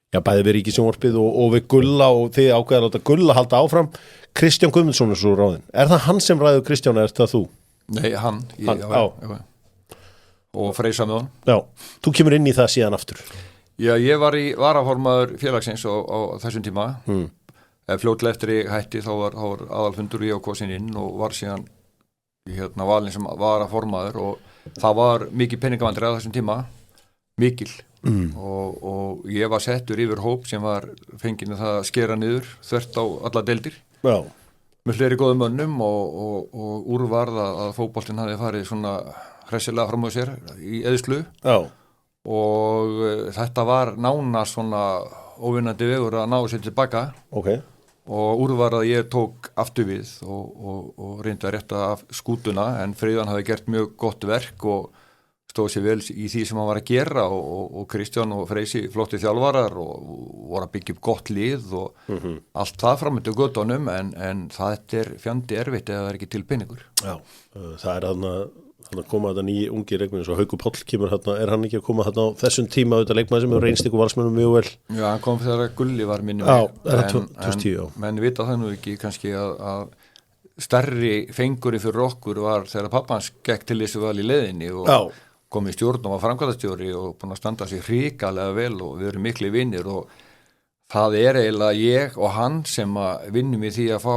bæði við Ríkissjónvarpið og við Gulla og þið ákveða að láta Gulla halda áfram. Kristján Guðmundsson er svo ráðinn. Er það hann sem ræður Kristján eða er það þú? Nei, hann og Freysa með hann. Já, þú kemur inn í það síðan aftur. Já, ég var í varaformaður félagsins á þessum tíma. Fljótlega eftir ég hætti þá var aðalfundur ég á kosin inn og var síðan valin sem varaformaður og það var mikið peningavandræði á þessum tíma, mikil. Og ég var settur yfir hóp sem var fenginn það að skera niður þvert á alla deildir með fleiri góðum mönnum og úrvarð að fótboltinn hafi farið svona hressilega fram á sér í eðslu og þetta var nánast svona óvinnandi vegur að ná sér tilbaka og úrvarð að ég tók aftur við og reyndi að rétta af skútuna en Friðjón hafi gert mjög gott verk og stóð sér vel í því sem hann var að gera og Kristján og Freysi flotti þjálfarar og voru að byggja upp gott lið og allt það framöndu göttunum en það er fjandi erfitt eða það er ekki til peningur. Já, það er hann að koma þetta nýji ungi leikmenn eins og Haukur Páll kemur er hann ekki að koma á þessum tíma auðvitað leikmenn sem hefur reynst ykkur valsmennum mjög vel? Já, hann kom þegar Gulli var minni en menn vita það nú ekki kannski að stærri fenguri fyrir okkur var þegar pappans gekk til þessu val í leiðinni og kom í stjórn og var framkvæmdastjóri og búin að standa sig hrikalega vel og við erum miklu vinnir og það er eiginlega ég og hann sem að vinnum í því að fá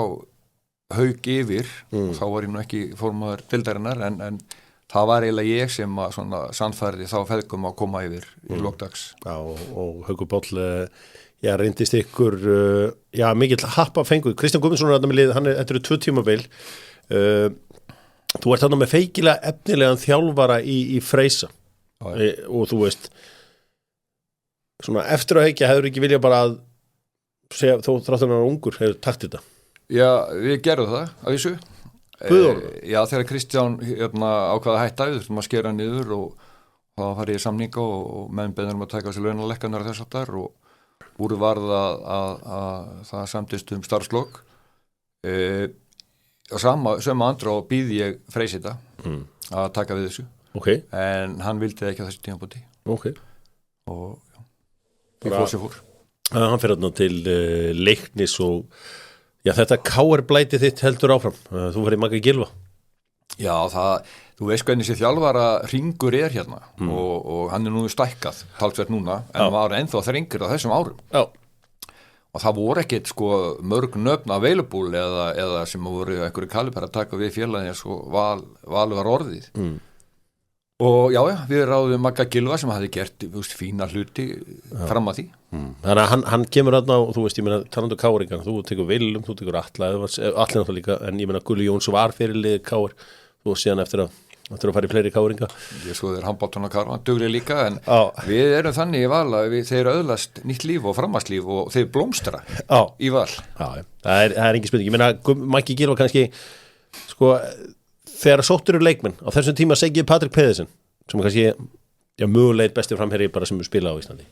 Hauk yfir og þá var ég nú ekki formaður deildarinnar en það var eiginlega ég sem að svona sannfærði þá feðgum að koma yfir í lokdags. Já og Haukur Páll reyndist ykkur mikill happa fengu. Kristján Guðmundsson þetta eru 2 tímabil þú ert þarna með feikilega efnilegan þjálfara í Freysa og þú veist svona eftir að heikja hefur ekki vilja bara að segja þó þráttur hann er ungur hefur takt þetta. Já, við gerðum það á þessu. Já, þegar Kristján ákvaða að hætta við þurftum að skera niður og þá farið í samninga og menn beður að taka sér launalekkanar þess aftar og úr varð að það samtist starfslok og sömu andra og býði ég Freysita að taka við þessu en hann vildi ekki á þessu tímapunkti og við fór sér fór. Hann fyrir þarna til Leiknis og þetta KR blæti þitt heldur áfram. Þú fyrir Magga Gylfa. Já, þú veist hvernig þessi þjálfara hringur hérna og hann nú stækkað talsvert núna, en hann var ennþá þrengir á þessum árum. Já. Og það voru ekkert mörg nöfn available eða sem voru einhverju kaliber að taka við félagin eins og val var orðið. Og já, við ráðum Magga Gylfa sem hafði gert fína hluti fram að því. Þannig að hann kemur þarna og þú veist, ég meina, talandu Káringan, þú tekur Willum, þú tekur Atla náttúrulega líka, en ég meina Gulli Jóns var fyrirliðið Kár, þú síðan eftir að fara í fleiri Káringa. Ég sko þeir handbóltana Karvan, duglega líka, en við erum þannig í val að þeir öðlast nýtt líf og framhaldslíf og þeir blómstra í val. Já, það er engin spurning. Ég meina, Maggi Gylfa kannski, sko, þegar sóttur eru leikmenn, á þessum tíma segið Patrik Pedersen, sem er kannski mögulegt besti framherji bara sem við spila á Íslandi.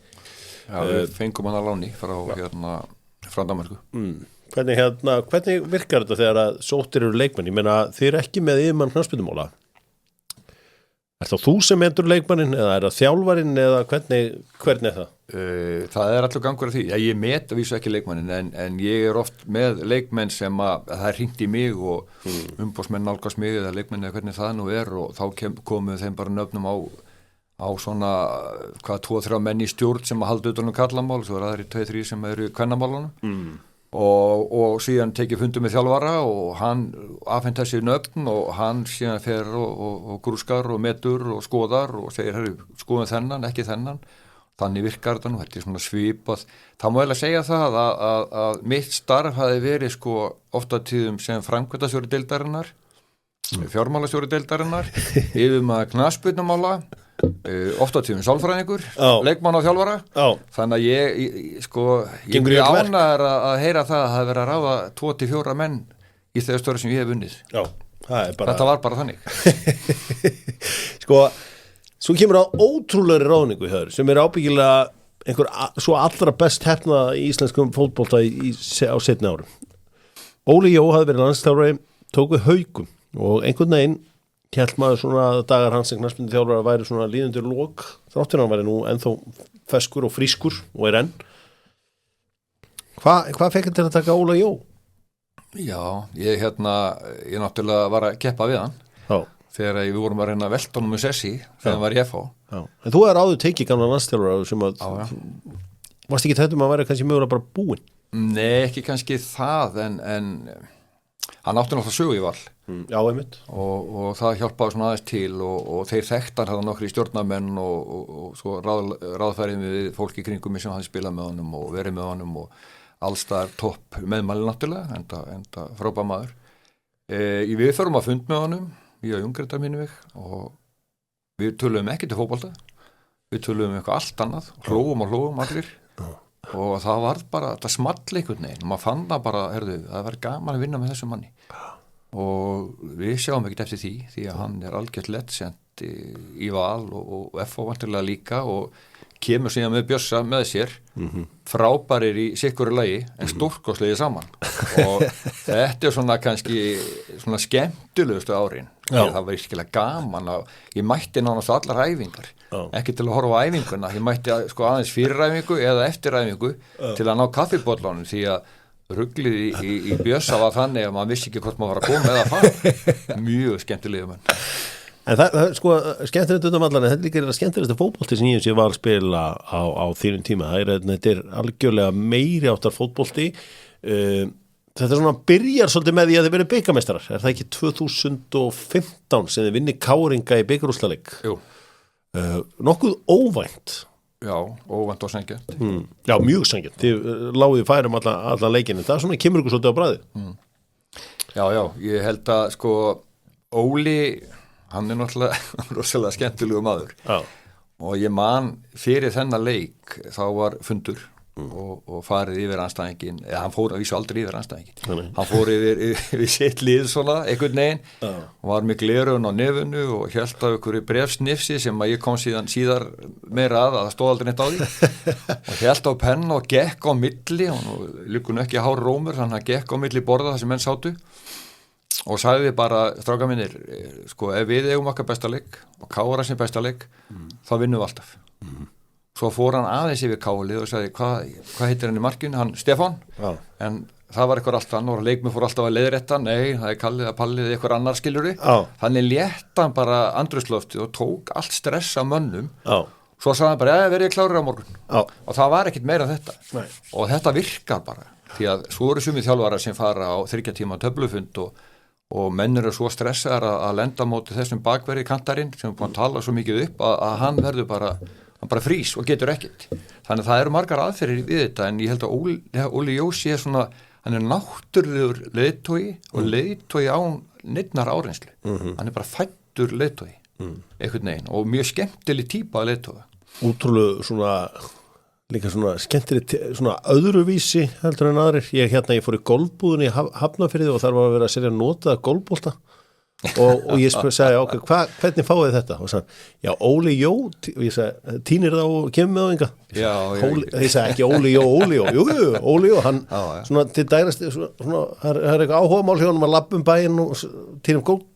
Já, við fengum hann að láni frá Danmarku. Hvernig virkar þetta þegar að sóttur eru leikmenn? Ég meina, þið eru ekki með yfirmann knattspyrnumóla. Er það þú sem endur leikmannin eða er það þjálfarinn eða hvernig er það? Það er allur gangur af því. Ég met að vísu ekki leikmannin en ég er oft með leikmenn sem að það er hringt í mig og umbóðsmenn nálgast mig eða leikmenn eða hvernig það nú er og þá komum þeim bara nöfnum á svona 2-3 menn í stjórn sem að halda utan karlamál, svo er aðri 2-3 sem eru kvennamálunum. Og síðan tekið fundur með þjálfara og hann afhent þessi nöfn og hann síðan fer og grúskar og metur og skoðar og segir, skoðum þennan, ekki þennan. Þannig virkar þetta nú, þetta er svona svipað. Það má eiginlega segja það að mitt starf hafi verið oft á tíðum sem framkvæmdastjóri deildarinnar, fjármálastjóri deildarinnar, yfirmaður knattspyrnumála, oft á tíðum sálfræðingur, leikmann og þjálfara. Þannig að ég er ánægður að heyra það að það verið að ráða 2-4 menn í þegar störu sem ég hef unnið. Já, þetta var bara þannig. Svo kemur á ótrúlegri ráðningu hér sem er ábyggilega einhver svo allra best hefnað í íslenskum fótbolta á seinni árum. Óli Jó hafði verið landsþjálfari, tók við Haukum og einhvern veginn hélt maður svona að dagar hans sem knattspyrnu þjálfara væri svona líðundur lok, þráttur hann væri nú ennþá feskur og frískur og er enn. Hvað fekk hann til að taka Óla Jó? Já, ég náttúrulega var að keppa við hann. Já. Þegar við vorum að reyna að velta honum með sessi þegar hann var í FH. Já. En þú er áður tekið gamla landsþjálfara sem að varst ekki þetta að væri kannski mögulega bara búinn? Nei, ekki kannski það en hann átti náttúrulega sögu í val. Já, einmitt. Og það hjálpaði svona aðeins til og þeir þekktar það nokkri stjórnarmenn og svo ráðfærið við fólki í kringum mig sem hafði spilað með honum og verið með honum og allstar topp meðmæli náttúrulega, enda frábær maður. Við förum að fund með honum, ég og Jungretar mínu veg og við töluðum ekki til fótbolta, við töluðum eitthvað allt annað, hlógum allir og það var bara, það small einhvern veginn, maður fann það bara, það var gaman að vinna með þessum manni og við sjáum ekkert eftir því að hann er algjört legend í val og FH vantilega líka og kemur síðan með Bjössa með sér frábærir í sikkurri lagi en stórkostlegið saman og þetta er svona kannski svona skemmtilegustu árin það var virkilega gaman að ég mætti nánast allar æfingar ekki til að horfa á æfinguna, ég mætti aðeins fyrir æfingu eða eftir æfingu til að ná kaffibollánum því að ruglið í Bjössa var þannig að maður vissi ekki hvort maður var að koma eða að fara mjög skemmtilega menn. En það skemmtilegt um allan en þetta líka er skemmtilegasta fótbolti sem ég var að spila á þínum tíma þetta er algjörlega meiri áttar fótbolti þetta er svona byrjar svolítið með því að þið verið bikarmeistarar er það ekki 2015 sem þið vinni Káringa í bikarúrslaleik? Jú. Nokkuð óvænt. Já, óvænt og sengjant. Já, mjög sengjant. Þið láguði færum allan leikinu. Það svona kemur ykkur svolítið á bragðið. Já, ég held að Óli, hann er náttúrulega rosalega skemmtilegu maður. Já. Og ég man fyrir þennan leik, þá var fundur og farið yfir anstæðingin, eða hann fór að vísu aldrei yfir anstæðingin. Hann fór yfir sitt lið svona, einhvern veginn, og var með glerun á nefunu og hélt af ykkur brefsnifsi sem að ég kom síðar meira að það stóð aldrei neitt á því og hélt á penn og gekk á milli og líkun ekki hár rómur þannig að gekk á milli borða það sem menn sátu og sagði bara, stráka mínir ef við eigum okkar besta leik og Kára sem besta leik þá vinnum við alltaf svo fór hann aðeins yfir kálið og sagði, hvað heitir hann í markinu? Hann Stefán, en það var eitthvað allt annar og leikmið fór alltaf að leiðrétta, nei, það kallið að pallið eitthvað annar skilurði, þannig létt hann bara andrúmsloftið og tók allt stress af mönnum, svo sagði hann bara, verið klárið á morgun og það var ekkit meira en þetta og þetta virkar bara, því að svo eru sumir þjálfarar sem fara á 3 tíma töflufund og menn eru svo stressaðar að lenda móti þessum bakverði kantarinn sem er búin að tala svo mikið upp að hann verður bara frís og getur ekkit, þannig að það eru margar aðferðir við þetta, en ég held að Óli Jó sé svona, hann er náttúrulegur leiðtogi og leiðtogi án neinnar áreynslu, hann er bara fæddur leiðtogi, einhvern veginn og mjög skemmtileg típa leiðtoga. Útrúlega svona, líka svona skemmtileg, svona öðruvísi heldur en aðrir, ég fór í golfbúðinni í Hafnarfirði og þar var að vera að selja notaða golfbolta og ég sagði, hvernig fáið þetta? Og sagði, já, Óli Jó, og ég sagði, tínir það og kemur með á enga? Ég sagði ekki Óli Jó, jú, Óli Jó, hann svona til dærast, svona, það er eitthvað áhuga mál hjá hann að labba bæinn og tínum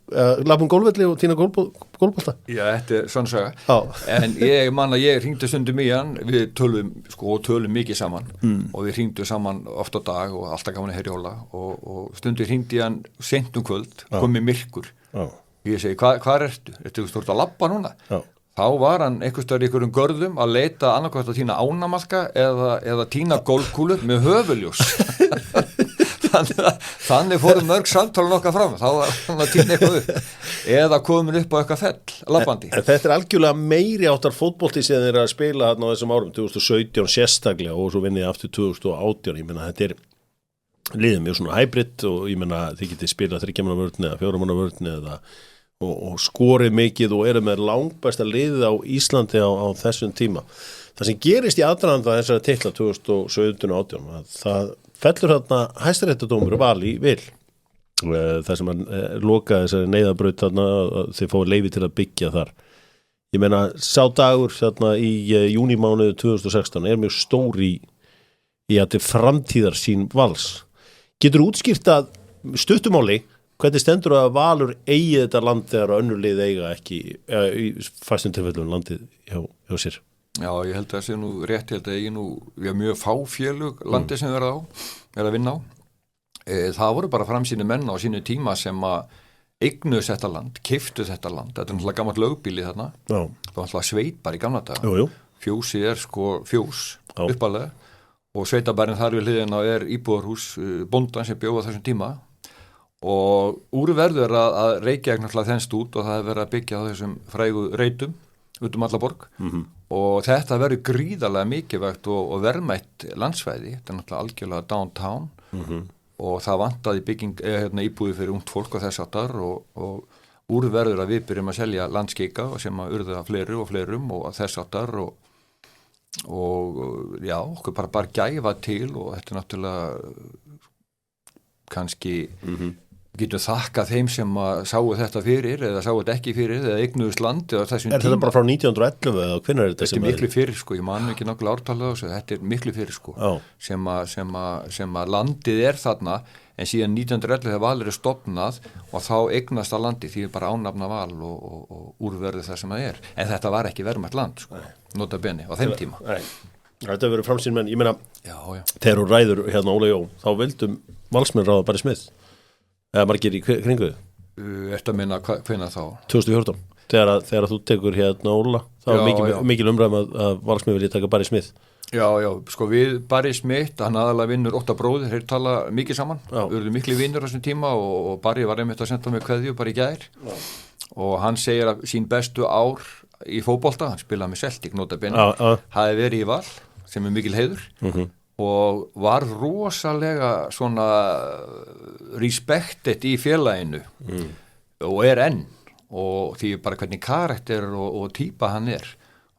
labba golfvelli og tína golfbolta. Já, þetta er svona saga, en ég man að ég hringdi stundum í hann, við tölum mikið saman og við hringdum saman oft á dag og alltaf gaman að herjóla og stundum hringdi hann seint kvöld, komið myrkur. Ég segi, hvað ertu? Ertu stort að labba núna? Þá var hann einhverstaðar í einhverjum görðum að leita annarkvæmt að tína ánamalka eða tína golfkúlur með höfuljós. Þannig fórum mörg samtalen okkar fram, þá var hann að tína eitthvað upp eða komin upp á eitthvað fell, labbandi. En þetta er algjörlega meiri áttar fótbolti sem þeir að spila þarna á þessum árum, 2017 sérstaklega og svo vinnið aftur 2018, ég meina þetta er liðið mjög svona hybrid og ég meina þið getið spilað 3 manna vörn eða 4 manna vörn eða og skorið mikið og eru með langbæsta liðið á Íslandi á þessum tíma. Það sem gerist í aðdraganda þessara titla 2017 og 18 að það fellur þarna hæstaréttardómur Val í Vil þar sem hann lokaði þessari neyðabraut þarna að þeir fóðu leyfi til að byggja þar. Ég meina sá dagur þarna í júnímánuði 2016 er mjög stór í að til framtíðar sín Vals. Getur útskýrt að stuttumáli hvernig stendur að Valur eigi þetta land þegar önnur lið eiga ekki í fastum tilfellum landið hjá sér? Já, ég held að það sé nú rétt, ég held að ég er mjög fáfélug landið sem er að vinna á. Það voru bara framsýni menn á sínu tíma sem að eignuðs þetta land, keyptu þetta land, þetta er náttúrulega gammalt lögbýli þarna, það var náttúrulega sveit bara í gamla daga, fjósi er fjós uppalega og sveitabærin þar við hliðina er íbúðarhús bóndan sem bjóða þessum tíma og úrverður að Reykjavík náttúrulega þenst út og það er verið að byggja á þessum frægu reitum út um alla borg og þetta verður gríðarlega mikilvægt og verðmætt landsvæði, þetta er náttúrulega algjörlega downtown og það vantaði íbúði fyrir ungt fólk og þess áttar og úrverður að við byrjum að selja landskika og sem að urða fleiri og fleirum og þess áttar og já, okkur bara gæfa til og þetta er náttúrulega kannski getum þakkað þeim sem að sáu þetta fyrir eða sáu þetta ekki fyrir eða eignuðust land eða þessum tíma. Þetta bara frá 1911 eða hvenær er þetta sem er miklu fyrir ég man ekki nákvæmlega ártalið á þessu, þetta er miklu fyrir sem að landið er þarna en síðan 1911 þegar Valur er stofnað og þá eignast að landi því bara ánafna Val og úrverðu það sem það er en þetta var ekki verðmætt land nota bene á þeim tíma. Þetta verður framsýn menn, ég meina þegar þú ræður hérna Óla Jó þá vildum Valsmenn ráða Barry Smith eða margir í kringu Ertu að meina hvenær þá? 2014, þegar þú tekur hérna Óla þá er mikil umræðum að Valsmenn vilja taka Barry Smith. Já, sko við Barry Smith, hann aðalega vinnur 8 bróðir, þeir tala mikið saman við erum miklu vinnur á þessum tíma og Barry var einmitt að senda mig kveðju bara í gær og hann segir að sín bestu ár í fótbolta, hann spilaði með Celtic nota bene, hafi verið í Val sem er mikil heiður og var rosalega svona respektet í félaginu og er enn og því bara hvernig karakter og típa hann er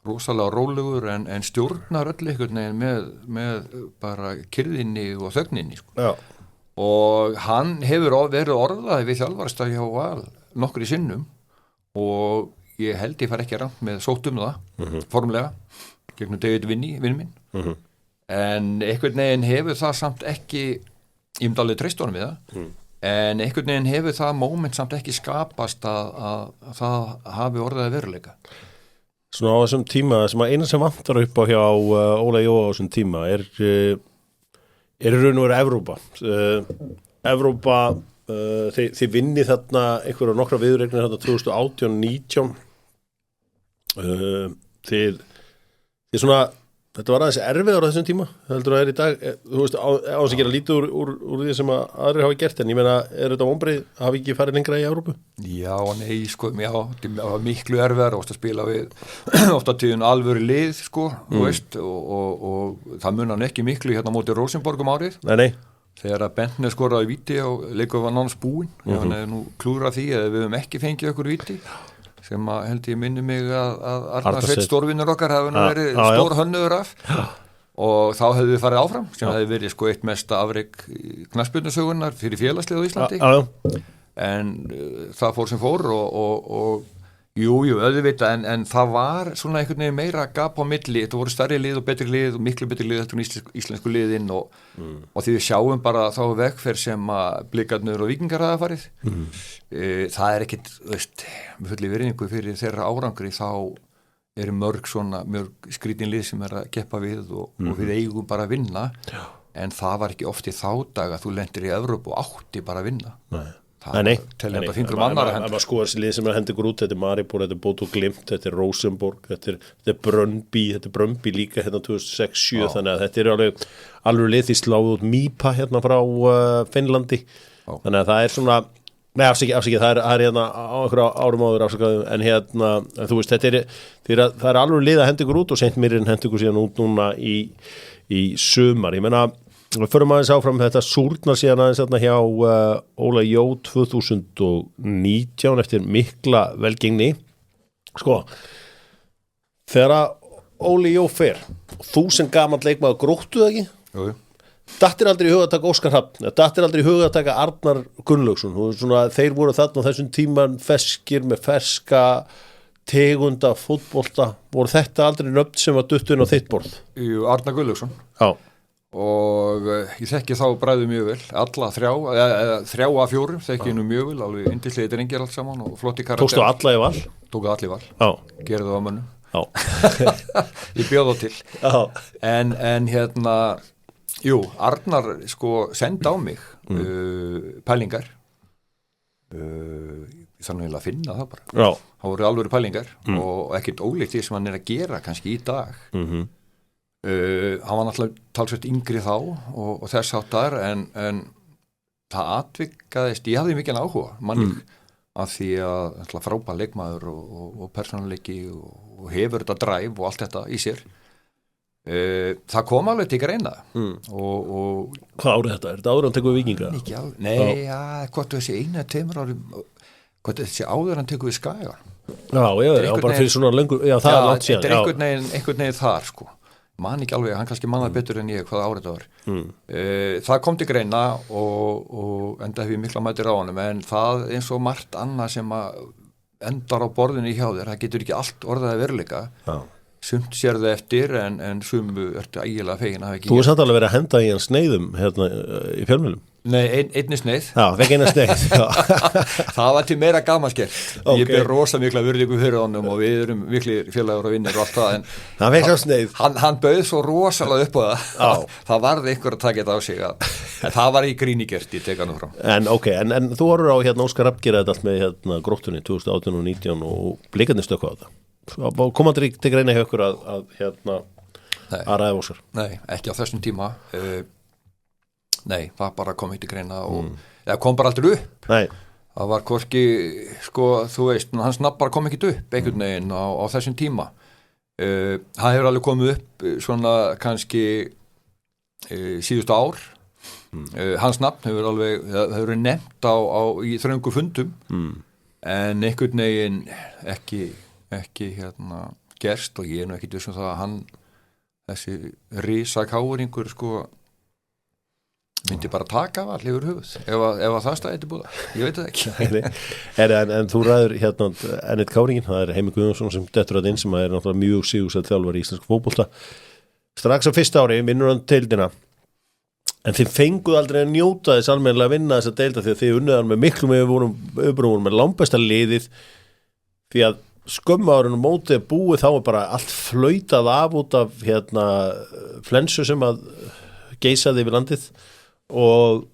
rosalega rólegur en stjórnar öll einhvern veginn með bara kyrðinni og þögninni og hann hefur verið orðaði við þjálfarstað hjá Val nokkri sinnum og ég held ég far ekki rangt með sóttum það formlega gegnum David Vinny, vinn minn en einhvern veginn hefur það samt ekki ég myndi alveg treyst honum við það en einhvern veginn hefur það moment samt ekki skapast að það hafi orðaði veruleika. svona á þessum tíma sem að eina sem vantar upp á hjá Óla Jó á þessum tíma er raun og veru Evrópa þið vinnið þarna einhverja nokkra viðuregnir þarna 2018-19 þið svona þetta var aðeins erfiðar á þessum tíma heldur að í dag, þú veist, á þess að gera lítið úr því sem að aðrir hafa gert en ég meina, þetta vonbrigði, hafi ekki farið lengra í Evrópu? Já, nei, sko, það var miklu erfiðar að spila við ofta tíðun alvöru lið, sko, þú veist og það munar ekki miklu hérna móti Rosenborg árið. Nei. Þegar að Bentner skoraði víti og leikur var nánast búinn, hann hefði nú klúrað því að við höfum ekki fengið okkur víti sem að held ég minni mig að Arnar Sveinn stórvinnur okkar hafi nú verið stór hönnuður af og þá hefðu við farið áfram sem hefði verið sko eitt mesta afrek knattspyrnusögunnar fyrir félagslið á Íslandi en það fór sem fór og jú, auðvitað en það var svona einhvern veginn meira gap á milli, þetta voru stærri lið og betri lið og miklu betri lið eftir íslensku liðinn og því við sjáum bara þá vegferð sem að Blikarnir og Víkingar hafa farið það er ekkit, veist, með fulli virðingu fyrir þeirra árangri þá eru mörg skrítin lið sem að keppa við og við eigum bara að vinna en það var ekki oft í þá dag að þú lendir í Evrópu og átti bara að vinna Nei, það var sko þessi lið sem hendi ykkur út, þetta er Maribor, þetta er Bodo Glimt, þetta er Rosenborg, þetta er Brøndby líka hérna 2006-07 þannig að þetta er alveg lið því sláðu út Mípa hérna frá Finnlandi þannig að það er svona, nei afsakið, það er hérna á einhverja árum áður afsakaðu en hérna, þú veist, það er alveg lið að hendi ykkur út og Saint Mirren hendi ykkur síðan út núna í sumar, ég meina við förum aðeins áfram þetta súrnar síðan aðeins þarna hjá Óla Jó 2019 eftir mikla velgengni sko þegar Óli Jó fer þú sem gamall leikmaður Gróttu það ekki? Jú. Dattir aldrei í huga að taka Óskar Hrafn dattir aldrei í huga að taka Arnar Gunnlaugsson svona, þeir voru þarna á þessum tíman feskir með ferska tegunda fótbolta voru þetta aldrei nöfn sem var dutt inn á þitt borð? Jú, Arnar Gunnlaugsson Já og ég þekki þá bræðu mjög vel alla þrjá af fjórum þekki nú mjög vel, alveg yndislegir drengir allt saman og flotti karakter. Tókstu alla í val? Tóku allir val, gerðu það á mönnum ég bjóð þá til en hérna jú, Arnar sko senda á mig pælingar þannig að finna það bara það voru alveg pælingar og ekkert ólíkt því sem hann er að gera kannski í dag hann var náttúrulega talsveit yngri þá og þess áttar en það atvikaðist, ég hafði mikið áhuga mannig af því að frábær leikmaður og persónuleiki og hefur þetta dræf og allt þetta í sér það kom alveg til greina og hvað árið þetta? Er þetta árið hann tekur við Víkinga? Nei, hvort þessi eina teimur ári hvort þessi áður hann tekur við Skaga já, bara fyrir svona löngu já, það er langt síðan þetta er einhvern veginn þar sko man ekki alveg, hann kannski mannaði betur en ég hvaða árið það var það kom til greina og enda hef ég mikla mætir á honum en það eins og margt annað sem að endar á borðinu hjá þér það getur ekki allt orðaði veruleika sumt sér það eftir en sumu ertu ægilega fegin að ekki Þú er samt alveg verið að henda í hann sneiðum hérna í fjölmiðlum Nei, einni sneið Já, fekk eina sneið Það var til meira gamanskert Ég ber rosa mikla virðingu fyrir honum og við erum mikli félagur og vinnir og allt það en Það fekk svo sneið Hann bauð svo rosalega upp á það Það varði einhver að taka þetta á sig en það var í gríni gert, ég tek hann frá En þú horfur á hérna Óskar Rapp gera þetta allt með hérna Gróttunni 2018 og 19 og Blikarnir stökku á þetta Komandi til greina hjá ykkur að hérna að ræða Óskar Nei, ekki á þessum tíma Nei, það bara kom ekki til greina og það kom bara aldrei upp Nei. Það var hvorki, sko, þú veist hans nafn bara kom ekki upp einhvern veginn á þessum tíma það hefur alveg komið upp svona kannski síðustu ár hans nafn hefur alveg það hefur verið nefnt í þröngu fundum en einhvern veginn ekki hérna gerst og ég er nú ekki vissum það að hann þessi risa káringur sko myndi bara taka af allir yfir höfuð ef það stæði til búða, ég veit það ekki en þú ræður hérna ennett káringin, það er Heimi Guðjónsson sem dettur að inn sem er náttúrulega mjög sigursæll þjálfari í íslensku fótbolta strax á fyrsta ári vinnur hann deildina en þið fenguð aldrei að njóta þess almennilega að vinna þessa deilda því að þið unniðan með miklum yfirbúrum með langbesta liðið því að skömmu árinu mótið búið þá bara allt flautað af út af flensu sem að geisaði yfir landið og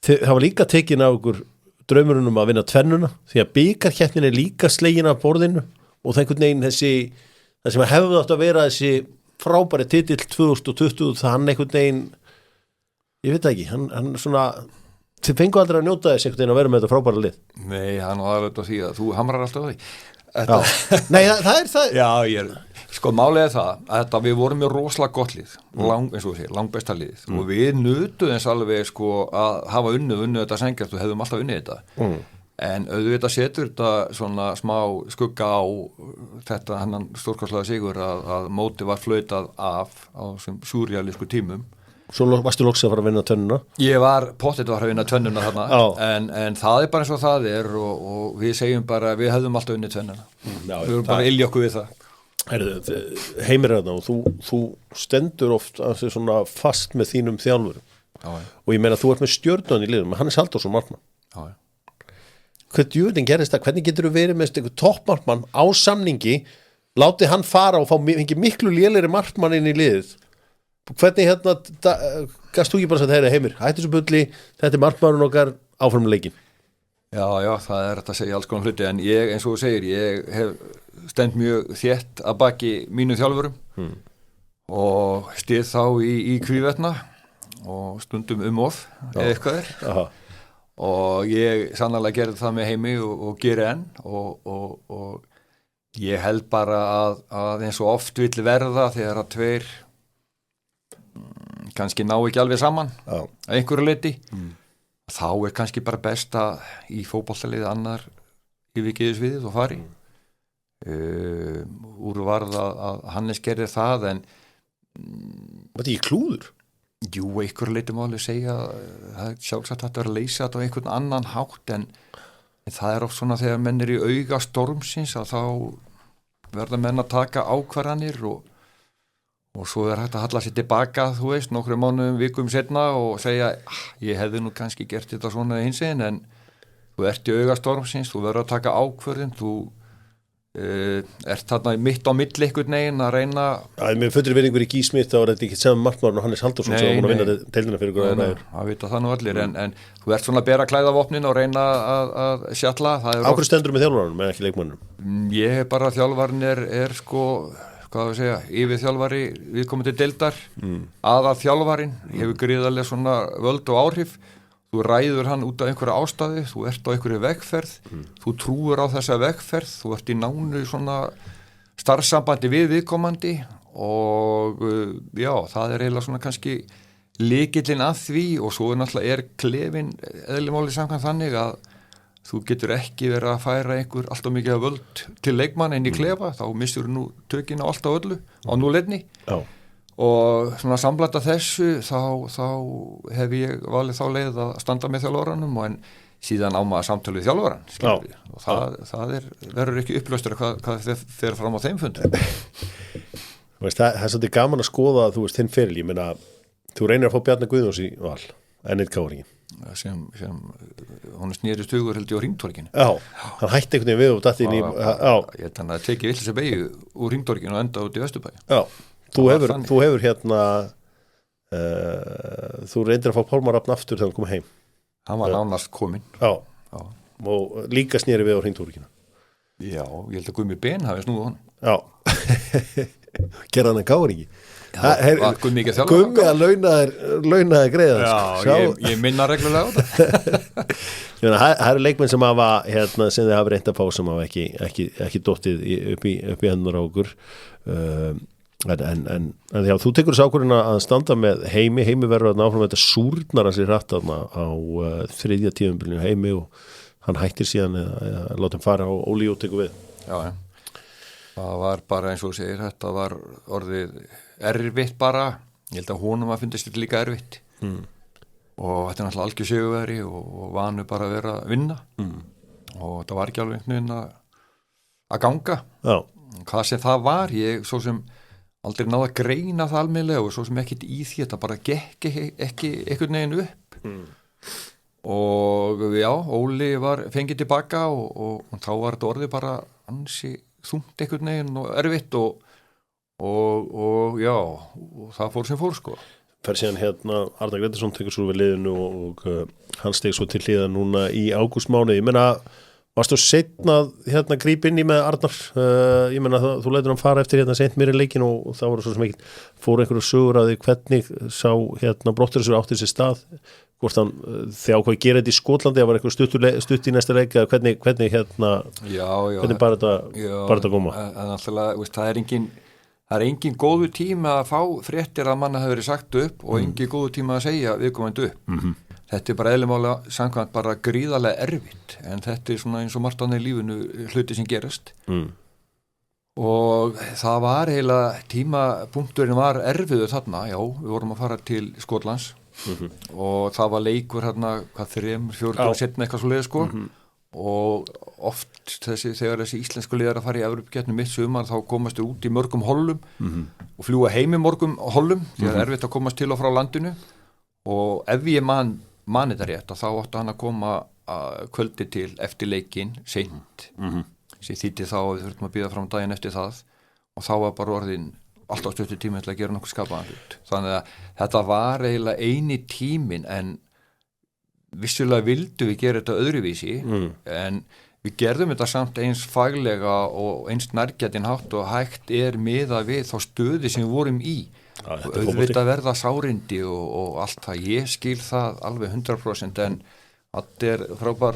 það var líka tekin af okkur draumurinn að vinna tvennuna því að bikarkeppnin líka slegin af borðinu og það einhvern veginn það sem hefði átt að vera þessi frábæri titill 2020 það hann einhvern veginn ég veit ekki, hann svona þið fengu aldrei að njóta þess einhvern veginn að vera með þetta frábæra lið. Nei, hann var alveg á því að þú hamrar alltaf á því. Nei, það er það. Já, sko málið það að við vorum með rosalega gott lið, eins og við langbesta lið og við nutum þess alveg sko að hafa unnið þetta sengjast og hefðum alltaf unnið þetta. En auðvitað setur þetta svona smá skugga á þetta hennan stórkostlega sigur að móti var flautað af á þessum súrrealísku tímum. Svo varstu loksins að fara að vinna tönnuna? Ég var pottet að fara að vinna tönnuna þarna en það bara eins og það og við segjum bara við hefðum alltaf unnið tönnuna. Við vorum bara ilja okkur við það. Heimir þarna og þú stendur oft svona fast með þínum þjálfurum og ég meina þú ert með stjörnun í liðum, Hannes Halldórsson markmann. Hvernig djúvitinn gerist það? Hvernig getur þú verið með einhver toppmarkmann á samningi, látið hann fara og fá miklu lélegri markmann inn í liðið? Hvernig gafst þú ekki bara að Heimir, hættu þessu bulli, þetta er markmaðurinn okkar áfram með leikinn? Já, það er þetta að segja alls konar hluti en ég, eins og þú segir, ég hef stend mjög þétt að baki mínu þjálfurum og stið þá í kvívetna og stundum of eða eitthvað og ég sannlega gerði það með Heimi og geri enn og ég held bara að eins og oft vill verða þegar að tveir kannski ná ekki alveg saman að einhverju leyti þá er kannski bara best að í fótboltaliði annar yfirgeðis við og fari úr varð að Hannes gerði það en Var þetta ekki klúður? Jú, einhverju leyti máli segja það er sjálfsagt að vera að leysa þetta á einhvern annan hátt en það er oft svona þegar menn er í auga stormsins að þá verða menn að taka ákvarðanir og svo er hægt að halla sér tilbaka, þú veist, nokkru mánuðum, vikum setna og segja, ég hefði nú kannski gert þetta svona hinsegin en þú ert í augastormsins, þú verður að taka ákvörðin, þú ert þarna mitt á milli einhvern veginn að reyna með fullri virðingur í Gísmith þá er þetta ekki saman markmaðurinn og Hannes Halldórsson sem var búin að vinna deildina fyrir ykkur áður. Það vita það nú allir en þú ert svona að bera klæðavopnin og reyna að sjalla. Á hverju stendur með þjálfaranum en ekki leikmannum? Ég er bara þjálfarinn er sko hvað að segja, yfir þjálfari viðkomandi deildar, aðal þjálfarinn hefur gríðarlega svona völd og áhrif, þú ræður hann út af einhverja ástæðu, þú ert á einhverju vegferð, þú trúur á þessa vegferð, þú ert í nánu svona starfsambandi við viðkomandi og já, það er eiginlega svona kannski lykillinn að því og svo náttúrulega klefinn eðlimáli samkvæmt þannig að þú getur ekki verið að færa einhver alltaf mikið af völd til leikmann inn í klefa, þá missur nú tökin á alltaf öllu á núleitni og svona samblanda þessu þá hef ég valið þá leið að standa með þjálfaranum en síðan á maður samtöluð þjálfaran og það verður ekki upplöstur hvað fer fram á þeim fundum. Það er svolítið gaman að skoða að þú veist þinn feril, ég meina þú reynir að fá Bjarni Guðjóns í val en eitt káringin sem hún snýrist hugur held ég á Hringtorginu. Já, hann hætti einhvern veginn við og datt inn í ég þannig að teki villis að beigju úr Hringtorginu og enda út í Vesturbæ. Já, þú hefur þú reyndir að fá Pálmar Rafn aftur þegar hann kom heim. Hann var nánast kominn. Já, og líka snýri við á Hringtorginu. Já, ég held að Gummi Ben hafi snúið honum. Já, gerði hann en káringi. Gummi að launaði greiða. Já, ég minna reglulega á það. Það eru leikmenn sem hafa sem þið hafa reynt að fá sem hafa ekki dottið upp í hendur á okkur en já, þú tekur þessu ákvörðun að standa með Heimi verður að áfram þetta súrnar hans í rætt á þriðja tíðumbilinu Heimi og hann hættir síðan að láta hann fara og Óli og tekur við. Já, það var bara eins og segir, þetta var orðið erfitt bara, ég held að honum að fundist þetta líka erfitt og þetta er náttúrulega algjör sigurvegari og vanu bara að vera að vinna og þetta var ekki alveg einhvern veginn að ganga. Já. Hvað sem það var, ég svo sem aldrei náði að greina það almennilega og svo sem ekkert í því, þetta bara gekk ekki einhvern veginn upp og og já, Óli var fengið tilbaka og þá var þetta orðið bara ansi þungt einhvern veginn og erfitt og já, og það fór sem fór sko. Fer síðan Arnar Grétarsson tekur svo við liðinu og hann steg svo til hliðar núna í ágústmánuði. Ég meina, varstu seinna gríp inn í með Arnar? Ég meina, þú lætur hann fara eftir seint mér í leikinn og það voru svo sem ekki fór einhverju sögur að því hvernig sá Brottersson átti sér stað, hvort hann þegar ákvað að gera þetta í Skotlandi, það var eitthvað stutt í næsta leik, eða hvernig hvernig bara þetta góma? En alltaf, það er engin góðu tíma að fá fréttir að manna hafi verið sagt upp og engin góðu tíma að segja viðkomandi upp. Þetta er bara eðlimálega samkvæmt bara gríðarlega erfitt, en þetta er svona eins og margt annað í lífinu hluti sem gerast. Og það var eiginlega tímapunkturinn var erfiður þarna, já, við vorum að fara til Skotlands og það var leikur hérna, 3-4 setna eitthvað svo leið sko. Og oft þegar þessi íslensku liðar að fara í Evrópukeppni mitt sumar þá komast þau út í mörgum hollum og fljúga heim í mörgum hollum því að það er erfitt að komast til og frá landinu og ef ég man þetta rétt þá átti hann að koma kvöldi til eftir leikinn seint sem þýddi þá að við þurftum að bíða fram daginn eftir það og þá var bara orðin alltaf stuttur tími til að gera nokkuð skapaðan hlut. Þannig að þetta var eiginlega eini tíminn en vissulega vildu við gera þetta öðruvísi en við gerðum þetta samt eins faglega og eins nærgætin hátt og hægt miðað við þá stöði sem við vorum í og auðvitað verða sárindi og allt það, ég skil það alveg 100% en þetta er frábær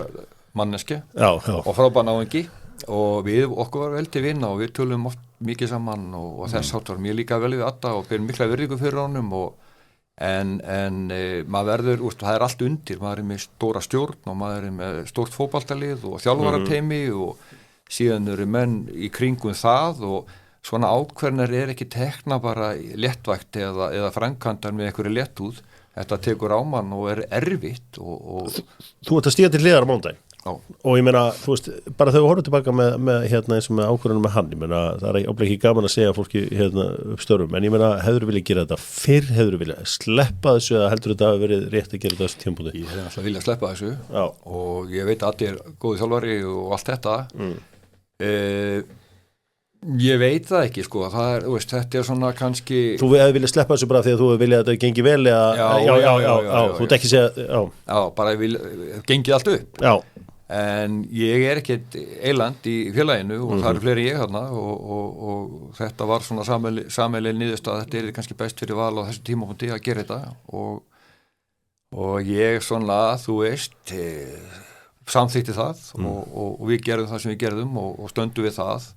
manneski og frábær náungi og við okkur var vel til vinna og við tölum oft mikið saman og þess hátt var mér líka vel við Adda og berum mikla virðingu fyrir honum en maður verður, það er allt undir, maður er með stóra stjórn og maður er með stórt fótboltalið og þjálfarateymi og síðan eru menn í kringum það og svona ákveðnar ekki tekna bara léttvægt eða framkvæmdar með einhverju léttúð, þetta tekur á mann og er erfitt og Þú ert að stíga til hliðar á mánudaginn og ég meina, þú veist, bara þegar við horfum tilbaka með eins og með ákvörðunum með hann, ég meina, það er ábyggilega ekki gaman að segja fólki upp störum, en ég meina, hefur viljað gera þetta fyrr, hefur viljað sleppa þessu eða heldur þetta að verið rétt að gera þetta þessu tímpúti? Ég hefði alltaf viljað sleppa þessu og ég veit að Addi er góði þjálfari og allt þetta ég veit það ekki sko, það er, þú veist, þetta er svona kannski Þú hefði viljað sleppa þessu bara því að þú hefði viljað að þetta gengi vel eða, þú ert ekki segja, bara gengið allt upp en ég er ekkert eiland í félaginu og það eru fleiri ég þarna og þetta var svona sameiginleg niðurstaða, þetta er kannski best fyrir val á þessu tímapunkti að gera þetta og ég svona, þú veist samþykti það og við gerðum það sem við gerðum og stöndum við það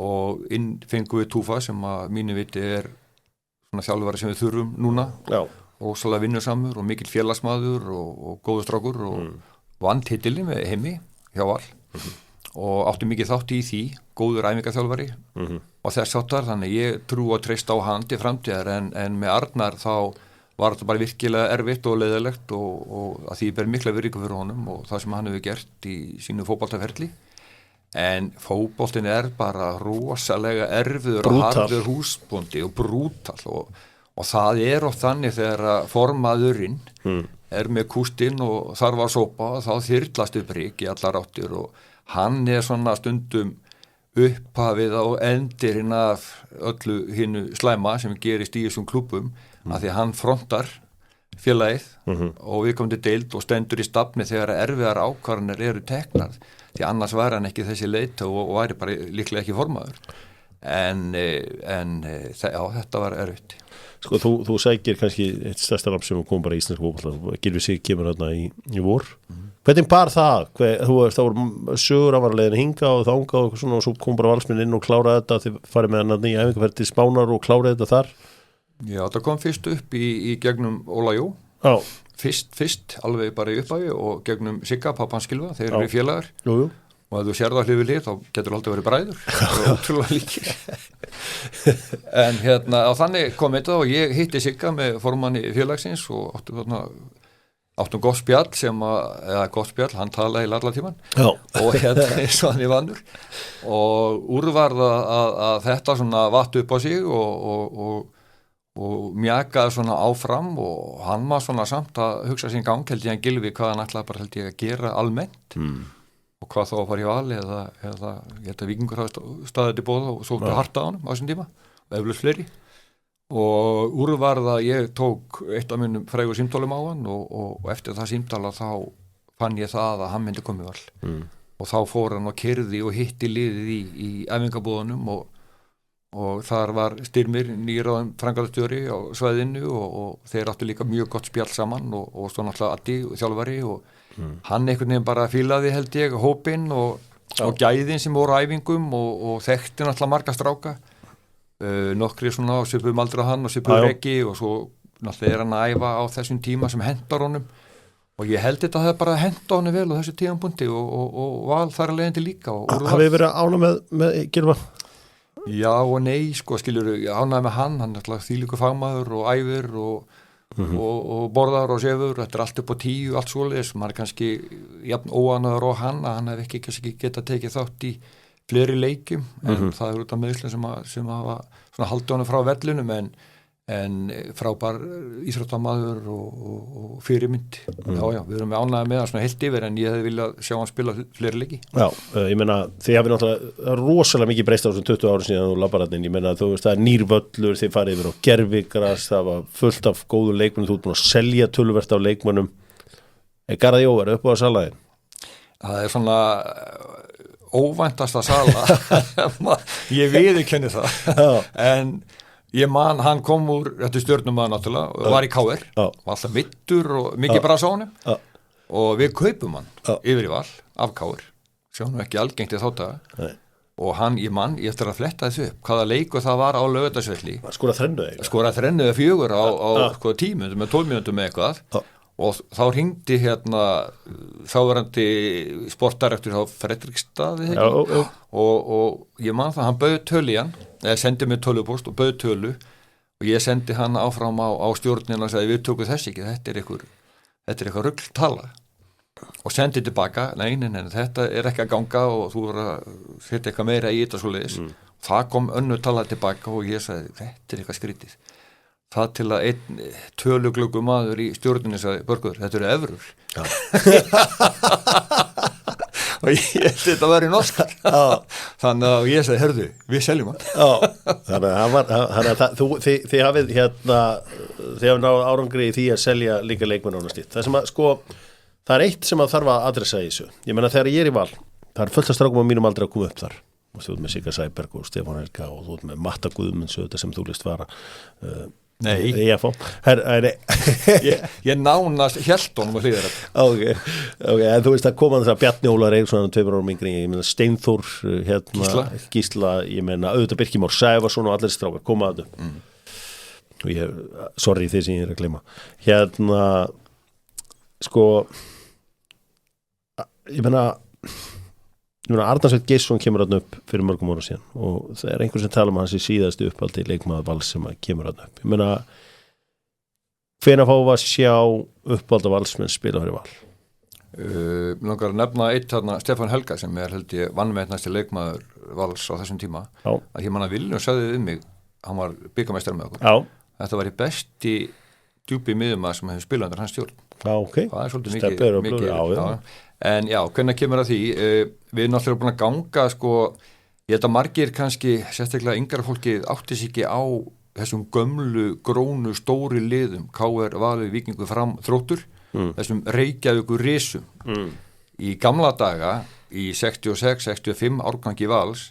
og inn fengum við Túfa sem að mínu viti er svona þjálfari sem við þurfum núna og svolítið vinnusamur og mikill félagsmaður og góður strákur og vann titilin með Heimi hjá Val og átti mikið þátt í því, góður æfingaþjálfari og þess áttar, þannig ég trú að treysta á hann til framtíðar en með Arnar þá var þetta bara virkilega erfitt og leiðilegt og að því ég ber mikla virðingu fyrir honum og það sem hann hefur gert í sínu fótboltaferli en fótboltin er bara rosalega erfiður og harður húsbóndi og brútal og það er oft þannig þegar formaðurinn er með kústinn og þarf að sópa og þá þyrlast upp rík í allar áttir og hann er svona stundum upphafið og endirinn af öllu hinnu slæma sem gerist í þessum klúbbum að því að hann frontar félagið og við komum til deild og stendur í stafni þegar erfiðar ákvarðanir eru teknar því annars var hann ekki þessi leit og væri bara líklega ekki formaður en þetta var erfitt. Sko þú sækir kannski eitt stærsta nafn sem kom bara í íslensku fótbolta, Gylfi Sig kemur þarna í vor. Hvernig bar það? Það voru sögur að var leiðin hinga og þanga og svona og svo kom bara Valsmenn inn og kláraði þetta þið farið með hann nýja æfingarferð til Spánar og kláraði þetta þar? Já, það kom fyrst upp í gegnum Óla Jó. Fyrst alveg bara í upphafi og gegnum Sigga, pappan Skilva, þeir eru félagar. Jú. Og ef þú sér það hlið við hlið þá getur alltaf verið bræður það er ótrúlega líkir en á þannig kom þetta og ég hitti Sigga með formanni félagsins og áttum gott spjall gott spjall, hann talaði í alla tíman og eins og hann í vannur og úrvarða að þetta svona vatt upp á sig og og mjakaði svona áfram og hann var svona samt að hugsa sín gang held ég hann Gylfi hvað hann ætlaði bara held ég að gera almennt og hvað þá að fara í val eða ég held að Víkingur hafi staðið til boða og sóttu harta á honum á þessum tíma og eflaust fleiri og úr var það ég tók eitt af mínum frægu símtálum á hann og eftir það símtala þá fann ég það að hann myndi komið val og þá fór hann og keyrði og hitti liðið í æfingabúðunum og þar var Styrmir nýráðum framkvæmdastjóri á svæðinu og þeir áttu líka mjög gott spjall saman og svo náttúrulega Addi þjálfari og hann einhvern veginn bara fílaði held ég hópinn og gæðin sem voru á æfingum og þekkti náttúrulega marga stráka nokkri svona á svipum aldra hann og svipum Reki og svo náttúrulega hann að æfa á þessum tíma sem hentar honum og ég held þetta að það bara henta honum vel á þessu tímapunkti og val þar að leiðandi líka Hafið verið ána með Gylfa? Já og nei, sko, skilur ánægði með hann náttúrulega þvílíkur fagmaður og æfir og borðar og sefur, þetta allt upp á 10 allt svoleiðis, maður kannski jafn óánægður á hann að hann hef ekki geta tekið þátt í fleiri leikjum en það út af meðslum sem hafa svona haldið honum frá vellunum en frábær íþróttamaður og fyrirmynd já, við erum ánægði með það svona heilt yfir en ég hefði viljað sjá hann spila fleiri leiki Já, ég meina, þið hafið náttúrulega rosalega mikið breyst á þessum 20 árum síðan og labbaratnin, ég meina, þú veist, það nýrvöllur þið farið yfir á gervigras, það var fullt af góðu leikmönnum, þú ert búin að selja töluvert af leikmönnum Garðar Jóvar upp á salaðin? Það svona óvæntasta sala ég viðurkenni það en ég man, hann kom úr þetta stjörnumaður náttúrulega, var í KR var alltaf mittur og mikið bara á honum og við kaupum hann yfir í val af KR sjáum ekki algengt í þá daga og hann, ég eftir að fletta þessu upp hvaða leikur það var á Laugardalsvelli skora þrennu eða 4 á sko, 10 mínútum með 12 mínútum með eitthvað og þá hringdi þáverandi sportdirektur á Fredrikstad og ég man það, hann bauð tölu í hann eða sendi mig tölupost og bauð tölu og ég sendi hann áfram á stjórnina og sagði við tökum þess ekki, þetta er eitthvað rugltala og sendi tilbaka, nei, þetta er ekki að ganga og þú verður að setja eitthvað meira í þetta svoleiðis það kom önnur tala tilbaka og ég sagði þetta er eitthvað skrítið það til að einn töluglöggu maður í stjórninni sagði, Börgur, þetta eru evrur og ég held þetta að vera í norsk þannig að ég sagði, herðu, við seljum hann þannig að þið hafið þið hafið náð árangri í því að selja líka leikmenn á næst það sem að, sko, það er eitt sem að þarf að adressa í þessu, ég menna þegar ég er í val það er fullt af strákum á mínum aldrei að koma upp þar og þú ert með Sigga Sæberg og Stefán Helga og þú ert með Matta Guðmunds sem þú list fara Nei, ég nánast hélt honum að hlýða þetta Ok, en þú veist að koma þess að Bjarni Ólar Eiríksson 2 árum yngri, ég meina Steinþór Gísla, ég meina auðvitað Birkir Már Sævarsson og allir strákar koma að þau og ég, sorry þið sem ég er að gleyma sko ég meina Arnarsveit Geirsson kemur þarna upp fyrir mörgum ára síðan og það er einhver sem tala hans í síðastu uppaldi leikmaður Vals sem kemur þarna upp. Ég meina, hvenær fáum við að sjá uppalda Valsmenn spila fyrir Val? Langar að nefna eitt þarna Stefán Helga sem held ég vannmettnasti leikmaður Vals á þessum tíma að ég manna Viljum sagði við mig, hann var byggameistari með okkur þetta var í besti djúpi miðjumaður sem hefur spilað undir hans stjórn það er svolítið mikið en já, hvernig kemur að því við erum náttúrulega búin að ganga sko, ég held að margir kannski sérstaklega yngra fólkið átti sig ekki á þessum gömlu, grónu, stóri liðum KR, Valur, Víkingur, Fram, Þróttur þessum Reykjavíkur risum í gamla daga í 66, 65 árgangi Vals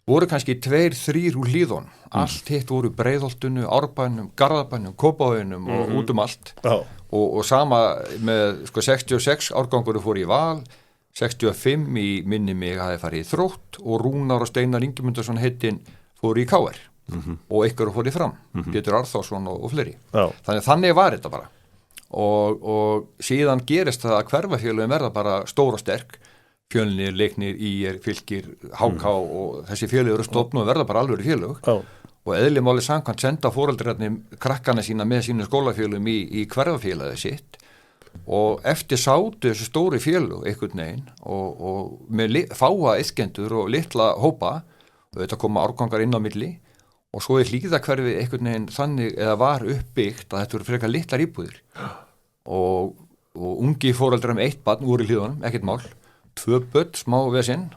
voru kannski 2-3 úr hlíðun allt hitt voru Breiðholtinu, Árbænum, Garðabænum, Kópavoginum og út allt og sama með sko 66 árgangur fór í Val 65 í minni mig hafi farið í Þrótt og Rúnar og Steinar Ingimundarsson heitinn fór í KR og ykkur fór í Fram Pétur Arþórsson og fleiri þannig var þetta bara og síðan gerist það að hverfafélögum verða bara stór og sterk Fjölnir, Leiknir, IR, Fylkir, HK og þessi félög eru stofnum og verða bara alveg félög og eðlimáli samkvæmt senda foreldrarnir krakkana sína með sínu skólafélögum í hverfafélagið sitt og eftir sátu þessu stóri félög einhvern veginn og með fáa iðkendur og litla hópa og þetta koma árgangar inn á milli og svo Hlíðahverfi einhvern veginn þannig eða var uppbyggt að þetta voru frekar litlar íbúðir og ungi foreldrar með 1 barn voru í Hlíðunum, ekkert mál 2 börn, smá vesinn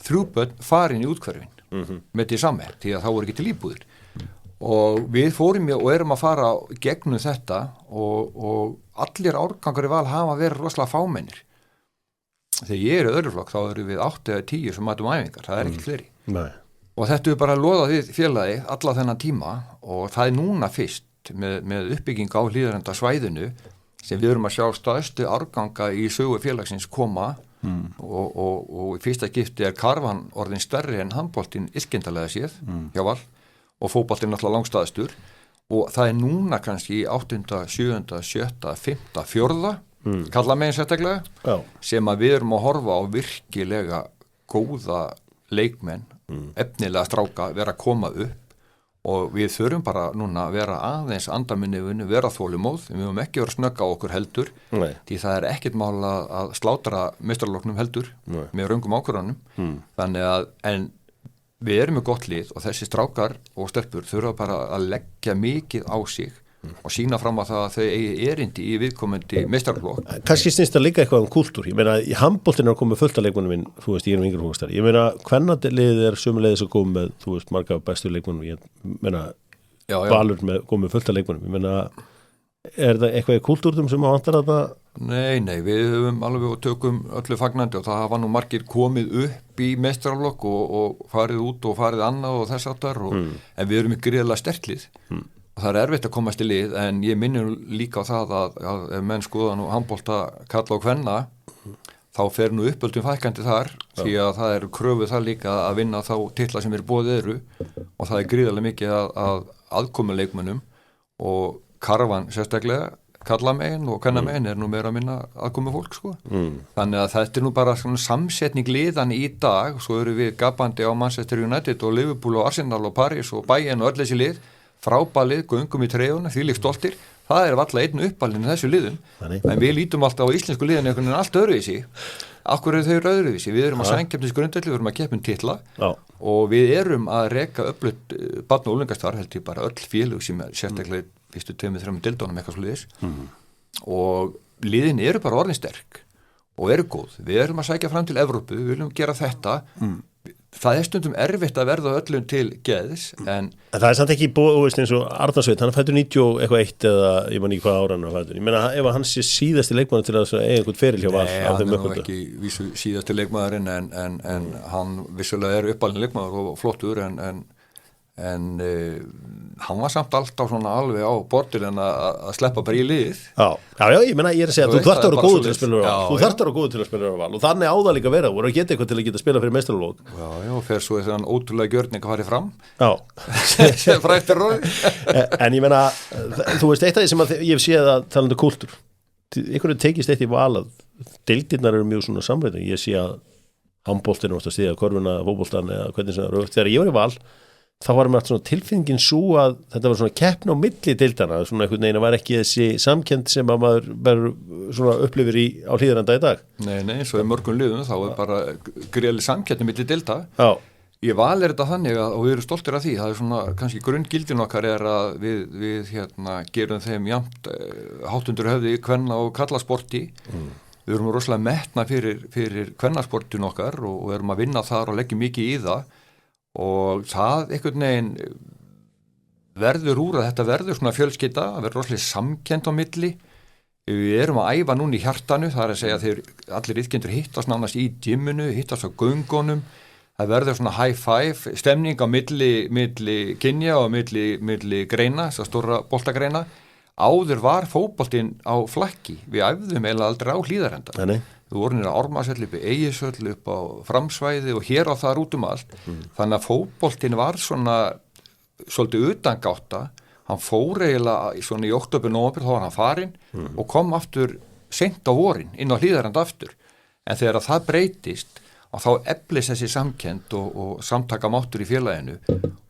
3 börn farin í útkverfin með því samme, því að það voru ekki til íbúðir og við fórum og erum að fara gegnum þetta og allir árgangar í Val hafa verið rosalega fámennir þegar ég er í öðru flokk þá eru við 8 eða 10 sem mætum æfingar, það er ekki fleiri Nei. og þetta er bara að loða við félagi alla þennan tíma og það er núna fyrst með uppbygging á Hlíðarenda svæðinu sem við erum að sjá stærstu árganga í sögu félagsins koma og í fyrsta skipti er karfan orðin stærri en handboltinn yrkindalega séð hjá Val og fótboltinn náttúrulega langstæðstur og það er núna kannski 8., 7., 7., 5., 4. kalla megin sérstaklega sem að við erum að horfa á virkilega góða leikmenn efnilega stráka vera að koma upp og við þurfum bara núna að vera aðeins andaminniðinu, vera þolimóð við höfum ekki verið að snögga á okkur heldur Nei. því það er ekkert mál að slátra meistaraloknum heldur Nei. með röngum ákvörðunum þannig að en við erum með gott lið og þessi strákar og stelpur þurfa bara að leggja mikið á sig og sína fram að það að þau eigi erindi í viðkomandi meistaraflokk. Kannski snýst það líka eitthvað kúltúr. Ég meina, í handboltinu er komið fullt af leikmönnum minn, þú veist, ég er yngri hókastar. Ég meina, kvennaliðið er sömuleiðis að koma með, þú veist, marga bestu leikmönnum. Ég meina, Valur með komið fullt af leikmönnum. Ég meina, er það eitthvað í kúltúrtum sem að vantar þetta? Nei, við höfum alveg og tökum öllu fagnandi og það hafa nú margir komið upp í meistaraflokk og farið út og farið annað og þess aftar en við erum í gríðarlega sterklið. Það er erfitt að komast í lið en ég minnir líka á það að ef menn skoðan og handbolta kalla og kvenna þá fer nú uppöldum fækandi þar því að það eru kröfuð það líka að vinna þá titla sem eru boðið eru og það er gríðarlega mikið að aðkomuleikmönnum og karfan sérstaklega kalla megin og kvenna megin er nú meira að minna aðkomu fólk sko. Þannig að þetta er nú bara svona samsetning liðan í dag svo eru við gapandi á Manchester United og Liverpool og Arsenal og Paris og Bayern og öll þessi lið frábælið, göngum í treyjuna, þvílík stoltir það er valla einn uppalinn í þessu liðum en við lítum alltaf á íslensku liðin einhvern veginn allt öðruvísi akkur eru þau öðruvísi, við erum að samkeppnisgrundvelli við erum að keppum titla og við erum að reka öflugt barn- og unglingastarf held ég bara öll félög sem sérstaklega fyrstu 2-3 deildónum eitthvað svoleiðis og liðin eru bara orðin sterk og eru góð, við erum að sækja fram til Evrópu, við viljum gera þetta það er stundum erfitt að verða öllum til geðs en það er samt ekki búist eins og Arnarsveit hann fættur 91 eða ég man ekki hvað ára hann fættur, ég meina ef hann sé síðasti leikmaður til að eiga einhvern feril hjá Val Nei, hann er nú ekki vísu síðasti leikmaðurinn en hann vissulega er uppalinn leikmaður og flottur en hann var samt alltaf svona alveg á bortil en að sleppa bara í lið Já, ég meina, ég er að segja að þú þarft að vera góður til að spila á Val þú þarft að vera góður til að spila á Val og þannig á það líka að vera, voru að geta eitthvað til að geta spila fyrir meistaralok Já, fer svo þegar hann ótrúlega gjörning að fara fram sem fræktir róði En ég meina, þú veist, eitt af því sem ég hef séð að talandi kúltúr einhverju tekist eitt í Val að deildirnar eru mjög svona samræðin, ég sé að handboltinn átt að styðja korfuna, fótboltann eða hvernig sem það eru þegar ég var í Val þá var mér alltaf svona tilfinningin svo að þetta var svona keppn á milli deildana svona einhvern veginn var ekki þessi samkennd sem að maður verður svona upplifir á Hlíðarenda í dag Nei, svo er mörgum liðum þá er bara greiðlega samkennd milli deilda Ég Val er þetta þannig og við erum stoltir af því það er svona kannski grunngildin okkar er að við gerum þeim jafnt hátundur höfði kvenna og kallasporti Við erum rosalega metna fyrir kvennasportin okkar og erum að vinna þar og leggjum mikið í það og það einhvern veginn verður úr að þetta verður svona fjölskylda, það verður rosalega samkennd á milli við erum að æfa núna í hjartanu, það er að segja þegar allir iðkendur hittast nánast í gymminu hittast á göngunum, það verður svona high five, stemning á milli kynja og milli greina, þess að stóra boltagreina áður var fótboltinn á flakki við æfðum eiginlega aldrei á Hlíðarenda Við vorum á Ormasvelli, upp í Eigisvelli, upp á Framsvæði og hér á það út allt. Þannig að fótboltinn var svona svolítið utangátta. Hann fór eiginlega svona í október, nóvember, þá var hann farinn og kom aftur seint á vorin inn á Hlíðarenda aftur. En þegar það breytist, og þá eflis þessi samkennd og samtakamáttur í félaginu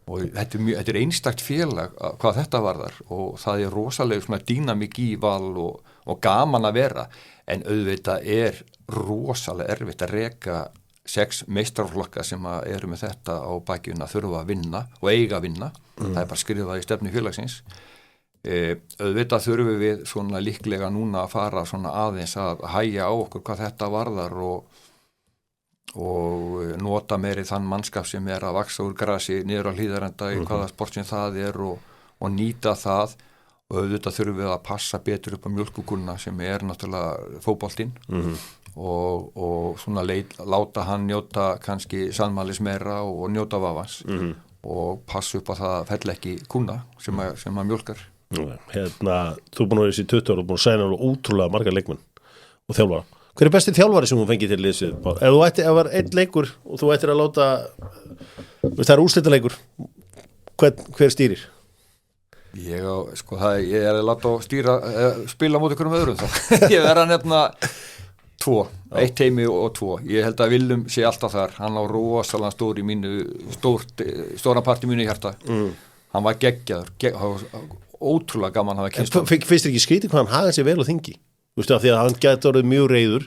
og þetta er einstakt félag hvað þetta varðar og það er rosalega svona dýnamík í Val og gaman að vera en auðvitað er rosalega erfitt að reka 6 meistaraflokka sem eru með þetta á bakinu að þurfa að vinna og eiga að vinna, það bara skrifað í stefnu félagsins. Auðvitað þurfum við svona líklega núna að fara svona aðeins að hægja á okkur hvað þetta varðar og nota meiri þann mannskap sem að vaksa úr grasi niður á Hlíðarenda í hvaða sport sem það og nýta það og auðvitað þurfum við að passa betur upp á mjólkukúluna sem náttúrulega fótboltinn og svona láta hann njóta kannski sannmælis meira og njóta vafans og passa upp á það fell ekki kúna sem að mjólkar. Þú búin að vera þessi 20 ára og búin að segja náttúrulega ótrúlega marga leikmenn og þjálfara. Hver besti þjálfari sem hún fengið til liðsið? Ef það var einn leikur og þú ættir að láta, það úrslitaleikur, hver stýrir? Ég að láta spila móti hverjum öðrum þá. Ég að nefna 2, 1 teimi og 2. Ég held að Willum sé alltaf þar. Hann á rosalega stór í mínu, stóran part í mínu hjarta. Hann var geggjaður, ótrúlega gaman að hafa kynst. Finnst ekki skrítið hvað hann hagaði sér vel og þingi? Þú veist af því að hann gæti orðið mjög reiður.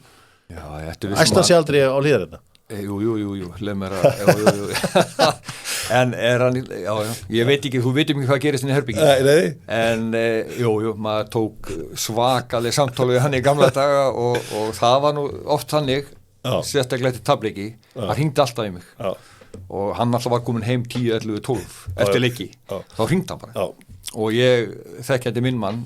Já, ætti hann sé aldrei á Hlíðarenda? Jú, leið mér að en hann, já, ég veit ekki, þú veitum ekki hvað gerist inn í herbyggi en maður tók svakaleg samtálu við hann í gamla daga og það var nú oft þannig sérstaklega til tableiki, hann hringdi alltaf í mig og hann alltaf var komin heim 10, 11, 12 eftir leiki, þá hringdi hann bara og ég þekkjandi minn mann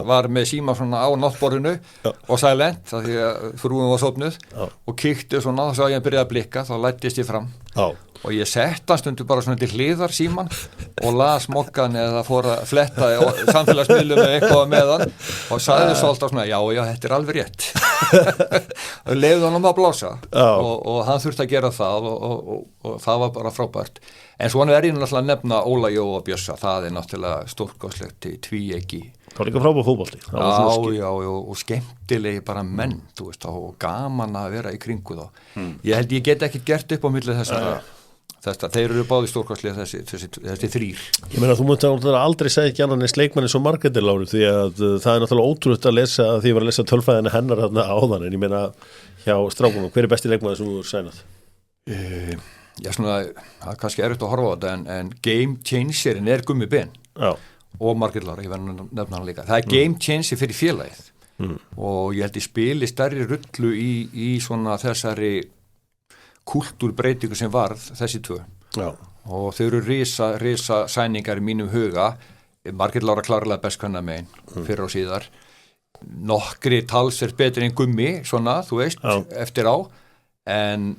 var með síma svona á náttborðinu og silent, það því að frúin var sofnuð og kíkti svona þá sá ég að byrja að blikka, þá lættist ég fram og ég sett hann stundu bara svona til hliðar síman og las mokkan eða fór að fletta samfélagsmiðlum með eitthvað með hann og sagði svo alltaf svona, já, þetta er alveg rétt og leiði hann að blása og hann þurfti að gera það og það var bara frábært en svona ég náttúrulega að nefna Óla Jó og Bjössa, það náttúrulega stórkostlegt tvíeggi. Það var líka frábær fótbolti. Já, og skemmtilegi bara menn, þú veist, og gaman að vera í kringu þá. Ég held ég get ekki gert upp á milli þessara, þeir eru báði stórkostlega þessi 3. Ég meina, þú mútti aldrei segja ekki annan eins leikmanni svo Margréti Láru, því að það náttúrulega ótrúlegt að lesa, því ég var að lesa tölfræðina hennar þarna áðan, en ég meina, hjá strákunum, hver besti leikmanni sem þú sænað? Já, svona, það er kannski erfitt að horfa á þetta, en game changerin Gummi Ben. Já. Og Margrét Lára, ég verður að nefna hann líka. Það er game changer fyrir félagið og ég held ég spili stærri rullu í svona þessari kultúrbreytingu sem varð þessi 2. Já. Og þau eru risa sæningar í mínum huga. Margrét Lára klárlega best kannar megin fyrir og síðar. Nokkri talsverð betri en Gummi, svona, þú veist, eftir á. En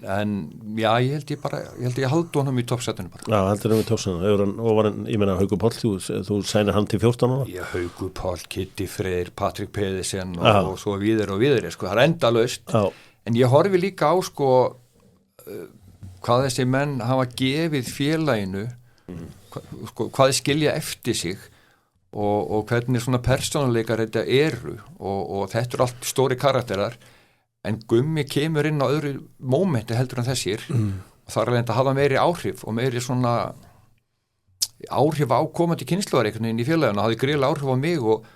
já, ég held ég haldi honum í toppsætinu bara. Já, heldur hann í toppsætinu og var hann, ég meina Haukur Páll, þú sænir hann til 14 ára? Já, Haukur Páll, Kitty Freyr, Patrik Pedersen og svo videre, sko, það er endalaust en ég horfi líka á sko hvað þessi menn hafa gefið félaginu sko, hvað þeir skilja eftir sig og hvernig svona persónuleikar þetta eru og þetta eru allt stóri karakterar en Gummi kemur inn á öðru mómenti heldur en þessir og það er alveg að hafa meiri áhrif og meiri svona áhrif á komandi kynslóðar einhvern veginn í félaginu, það hafði gríðlega áhrif á mig og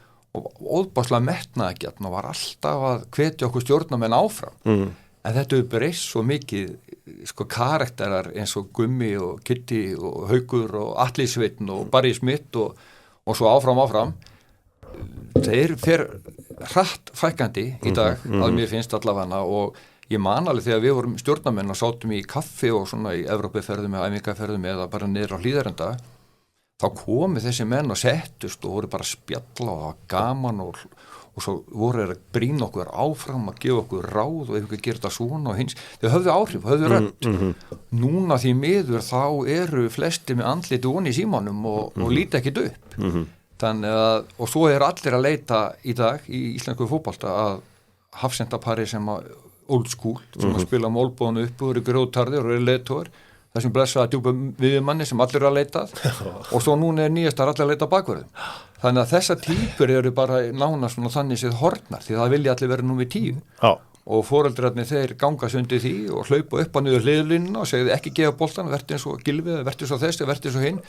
óðbáslega metnaðargjarn og var alltaf að hvetja okkur stjórnamenn áfram en þetta er breyst svo mikið sko karakterar eins og Gummi og Kitty og Haukur og Atli Sveinn og Barry Smith og svo áfram þeir fer hratt fækkandi í dag að mér finnst allavega og ég man alveg þegar við vorum stjórnamenn og sátum í kaffi og svona í Evrópuferðum eða æfingaferðum eða bara niður á Hlíðarenda þá komu þessi menn og settust og voru bara að spjalla og gaman og svo voru þeir að brýna okkur áfram að gefa okkur ráð og ef ykkur gerir þetta svona og hins þau höfðu áhrif, höfðu rödd núna því miður þá eru flesti með andliti onni í símanum og líta ekkit upp þannig að, og svo allir að leita í dag í íslensku fótbolta að hafsendapari sem að old school, sem að spila mólbónu upp og eru grjótarðir og eru leiðtóður þessum blessaða djúpa viðmanni sem allir eru að leita og svo núna nýjastar allir að leita bakverðum þannig að þessa típur eru bara nána svona þannig séð horfnar því það vilja allir vera númer 10 og foreldrarnir þeir ganga undir því og hlaupa upp á niður hliðlínuna og segðu ekki gefa boltan, verði eins og Gylfi, verði eins og þessi, verði eins og hinn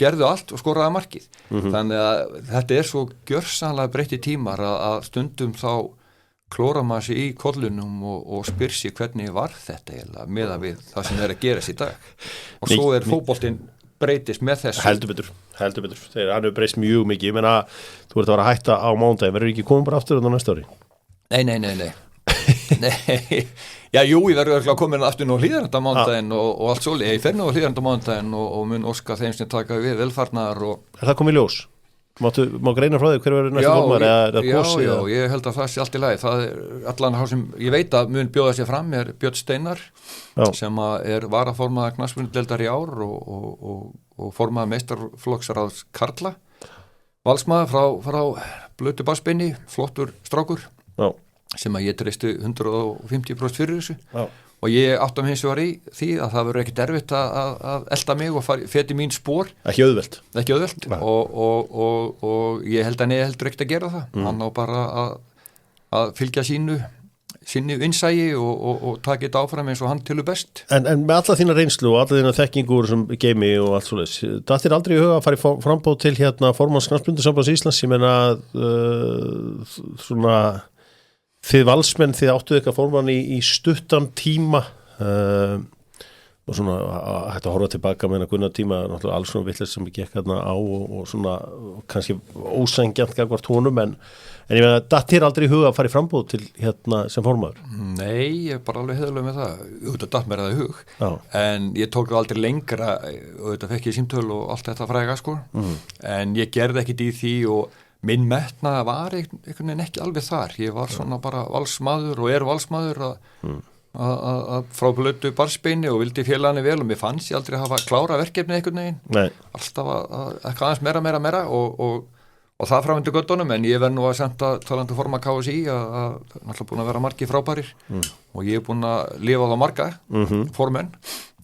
gerðu allt og skoraði markið þannig að þetta svo gjörsamlega breytti tímar að stundum þá klóra maður sig í kollunum og spyr sig hvernig var þetta eiginlega meðan við það sem að gerast í dag og svo fótboltinn breytist með þessu. Heldur betur. Þegar hann hefur breyst mjög mikið, ég meina þú ert að vera að hætta á mánudaginn, verður ekki komin bara aftur á næsta ári? Nei. Nei. Já, jú, ég verður örugglega komin aftur nú Hlíðarenda mánudaginn og allt svoleiðis. Ég fer nú á Hlíðarenda mánudaginn og mun óska þeim sem taka við velfarnaðar og... Er það komið í ljós? Má greina frá því hver verður næsta formaður eða kosi? Já, ég held að það sé allt í lagi. Það allan það sem ég veit að mun bjóða sér fram Björn Steinar sem er varaformaður knattspyrnudeildar í ár og formaður meistaraflokksráðs karla. Valsmaður frá blötu bassbeini, flottur strákur sem að ég treysti 150% fyrir þessu. Já. Og ég áttam hins vegar í því að það verður ekkert erfitt að elda mig og feti mín spór. Ekki auðvelt. Og ég held að heldur ekkert að gera það. Hann á bara að fylgja sínu innsæi og taka þetta áfram eins og hann tilur best. En með alla þína reynslu og alla þína þekkingur sem geimi og allt svoleiðis, dattir aldrei í huga að fara í frambóð til formanns Knattspyrnusambands Íslands, ég meina svona þið valsmenn, þið áttuð eitthvað formann í stuttan tíma og svona hægt að horfa tilbaka með Gunnar tíma, náttúrulega alls svona vitleys sem gekk hérna á og svona kannski ósengjant gagvart honum en ég meina, datt þér aldrei í huga að fara í frambóð til sem formaður? Nei, ég er bara alveg heiðarlega með það, þetta datt mér það í hug en ég tók það aldrei lengra og þetta fekk ég símtöl og allt þetta fræga sko en ég gerði ekkit í því og minn metnaði var einhvern veginn ekki alveg þar. Ég var svona bara valsmaður og valsmaður að frá blötu barsbeini og vildi félaginu vel og mér fannst ég aldrei hafa klára verkefni einhvern veginn. Nei. Alltaf að aðeins meira og það fram undir göttunum en ég verð nú að senda talandi forma KSI að náttúrulega búin að vera margir frábærir og ég er búin að lifa á marga formenn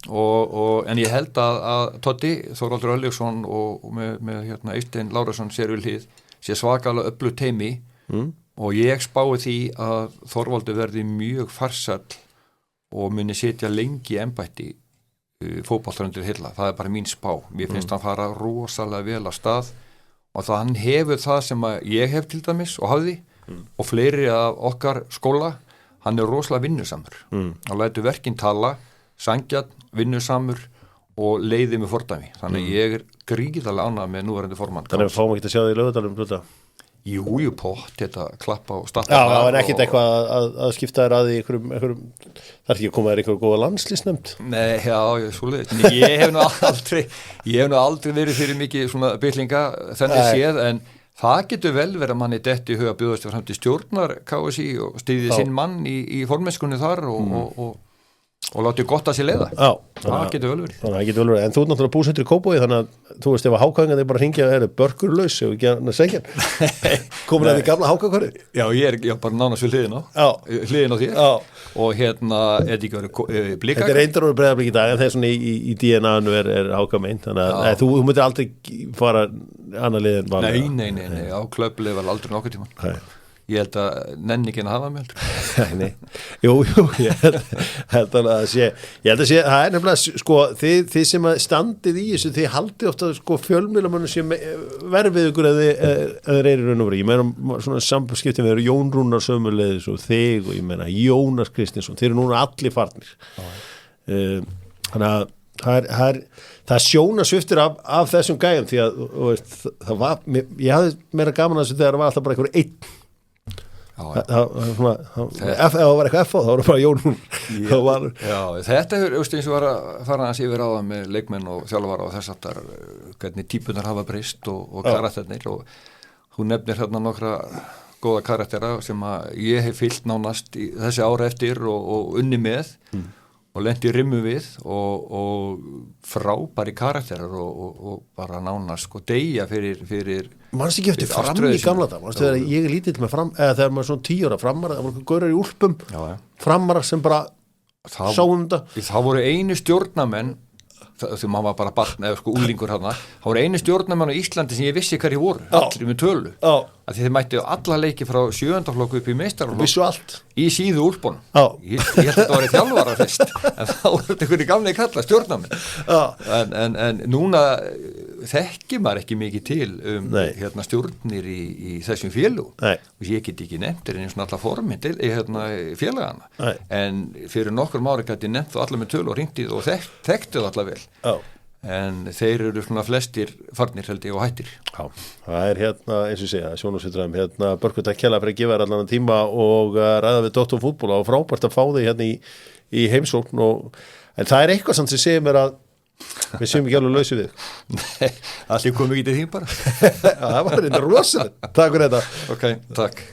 en ég held að Toddi, Þóraldur Örlygsson og með Eysteinn Lárusson sér við hlið sé svakalega öflugt teymi og ég spái því að Þorvaldur verði mjög farsæll og muni sitja lengi í embætti fótboltaundir hylla. Það er bara mín spá. Mér finnst hann fara rosalega vel af stað og það hann hefur það sem að ég hef til dæmis og hafði og fleiri af okkar skóla, hann er rosalega vinnusamur. Hann lætur verkin tala, sanngjarn, vinnusamur og leiði með fordæmi. Þannig ég er gríðarlega ánægður með núverandi formann. Þannig að fáum ekki að sjá því í Laugardalnum blöta? Jú, pott, þetta klappa og starta. Já, það er ekkert eitthvað að skipta þér að í einhverjum, það er ekki að koma þér einhverjum góða landslýsnefnd? Nei, já, svoleiðis. Ég hef nú aldrei verið fyrir mikið svona byllinga þennig séð, en það getur vel verið að manni detti í huga bjóðast fram til stjórnar KSI og stýðið sinn mann í formennskunni þar og látið gott að sér leiða. Já, það getur vel verið. Þannig að það getur vel verið. En þú er náttúrulega búsettur í Kópavogi, þannig að þú veist ef að hákvæðingar þeir bara hringja börkurlaus ef ekki að segja. Komin að því gamla hákvæðingar? Já, ég er bara nánast við hliðin á því. Og hérna, er þetta ekki verið Blikar? Þetta er reyndar orðið Breiðablik í dag, en það er svona í DNA-nu er hákvæðin. Þannig að þú myndir aldrei fara annað lið en vanlega. Nei, á klöflið var aldrei nokkuð tíma. Ég held að nenni ekki að hafa með heldur. Jú, ég held að sé, það er nefnilega, sko, þið sem að standið í þessu, þið haldið ofta, sko, fjölmiðlamönnum sem verfið ykkur að þeir eru raun og verið. Ég meina svona samskiptin við Jón Rúnar sömuleiðis og þig og ég meina Jónas Kristinsson, þeir eru núna allir farnir. Þannig að það sjónasviftir af þessum gæjum því að ég hafði meira gaman að þessu þegar það var alltaf bara einhver einn. Ef það var eitthvað FO þá var það bara Jón. Þetta er eins og var að fara að yfir á það með leikmenn og þjálfara og þess aftar hvernig típunar hafa breyst og karakternir og hún nefnir hérna nokkra góða karaktera sem að ég hef fyllt nánast í þessi ára eftir og unni með og lenti rimmu við og frábæri karakterar og bara nánast sko deyja fyrir mannst ekki eftir fram í gamla dag, mannst þegar ég er lítill með fram, eða þegar maður svona 10 ára framara, það voru gaurar í úlpum, framara sem bara sáum þetta. Það voru einu stjórnamenn, þegar maður var bara barn eða sko úlingur hérna, það voru einu stjórnamenn á Íslandi sem ég vissi hverju voru, allir með tölu. Að þið mættu alla leiki frá 7. flokku upp í meistaraflokk. Vissu allt. Í síðu úlpunum. Ég held að þetta var þjálfara fyrst, en þá voru þetta einhverju gamlega kalla stjórnamenn. En núna þekki maður ekki mikið til stjórnir í þessum félugum og ég get ekki nefndir eins og alltaf formin til félagana en fyrir nokkur ári gæti nefnt og allar með tölu og ringtið og þekktu það allar vel en þeir eru svona flestir farnir held ég og hættir. Já, það eins og segja, sjónvarpsviðræðum Börkur, takk kærlega fyrir að gefa þér allan tíma og ræða við Dr. Fútból og frábært að fá þig í heimsókn en það eitthvað sem segir mér að við séum ekki alveg lausu við. Nei, allir komið ekki til þín bara. Já, það var rosalegt. Takk fyrir þetta. Ok, takk.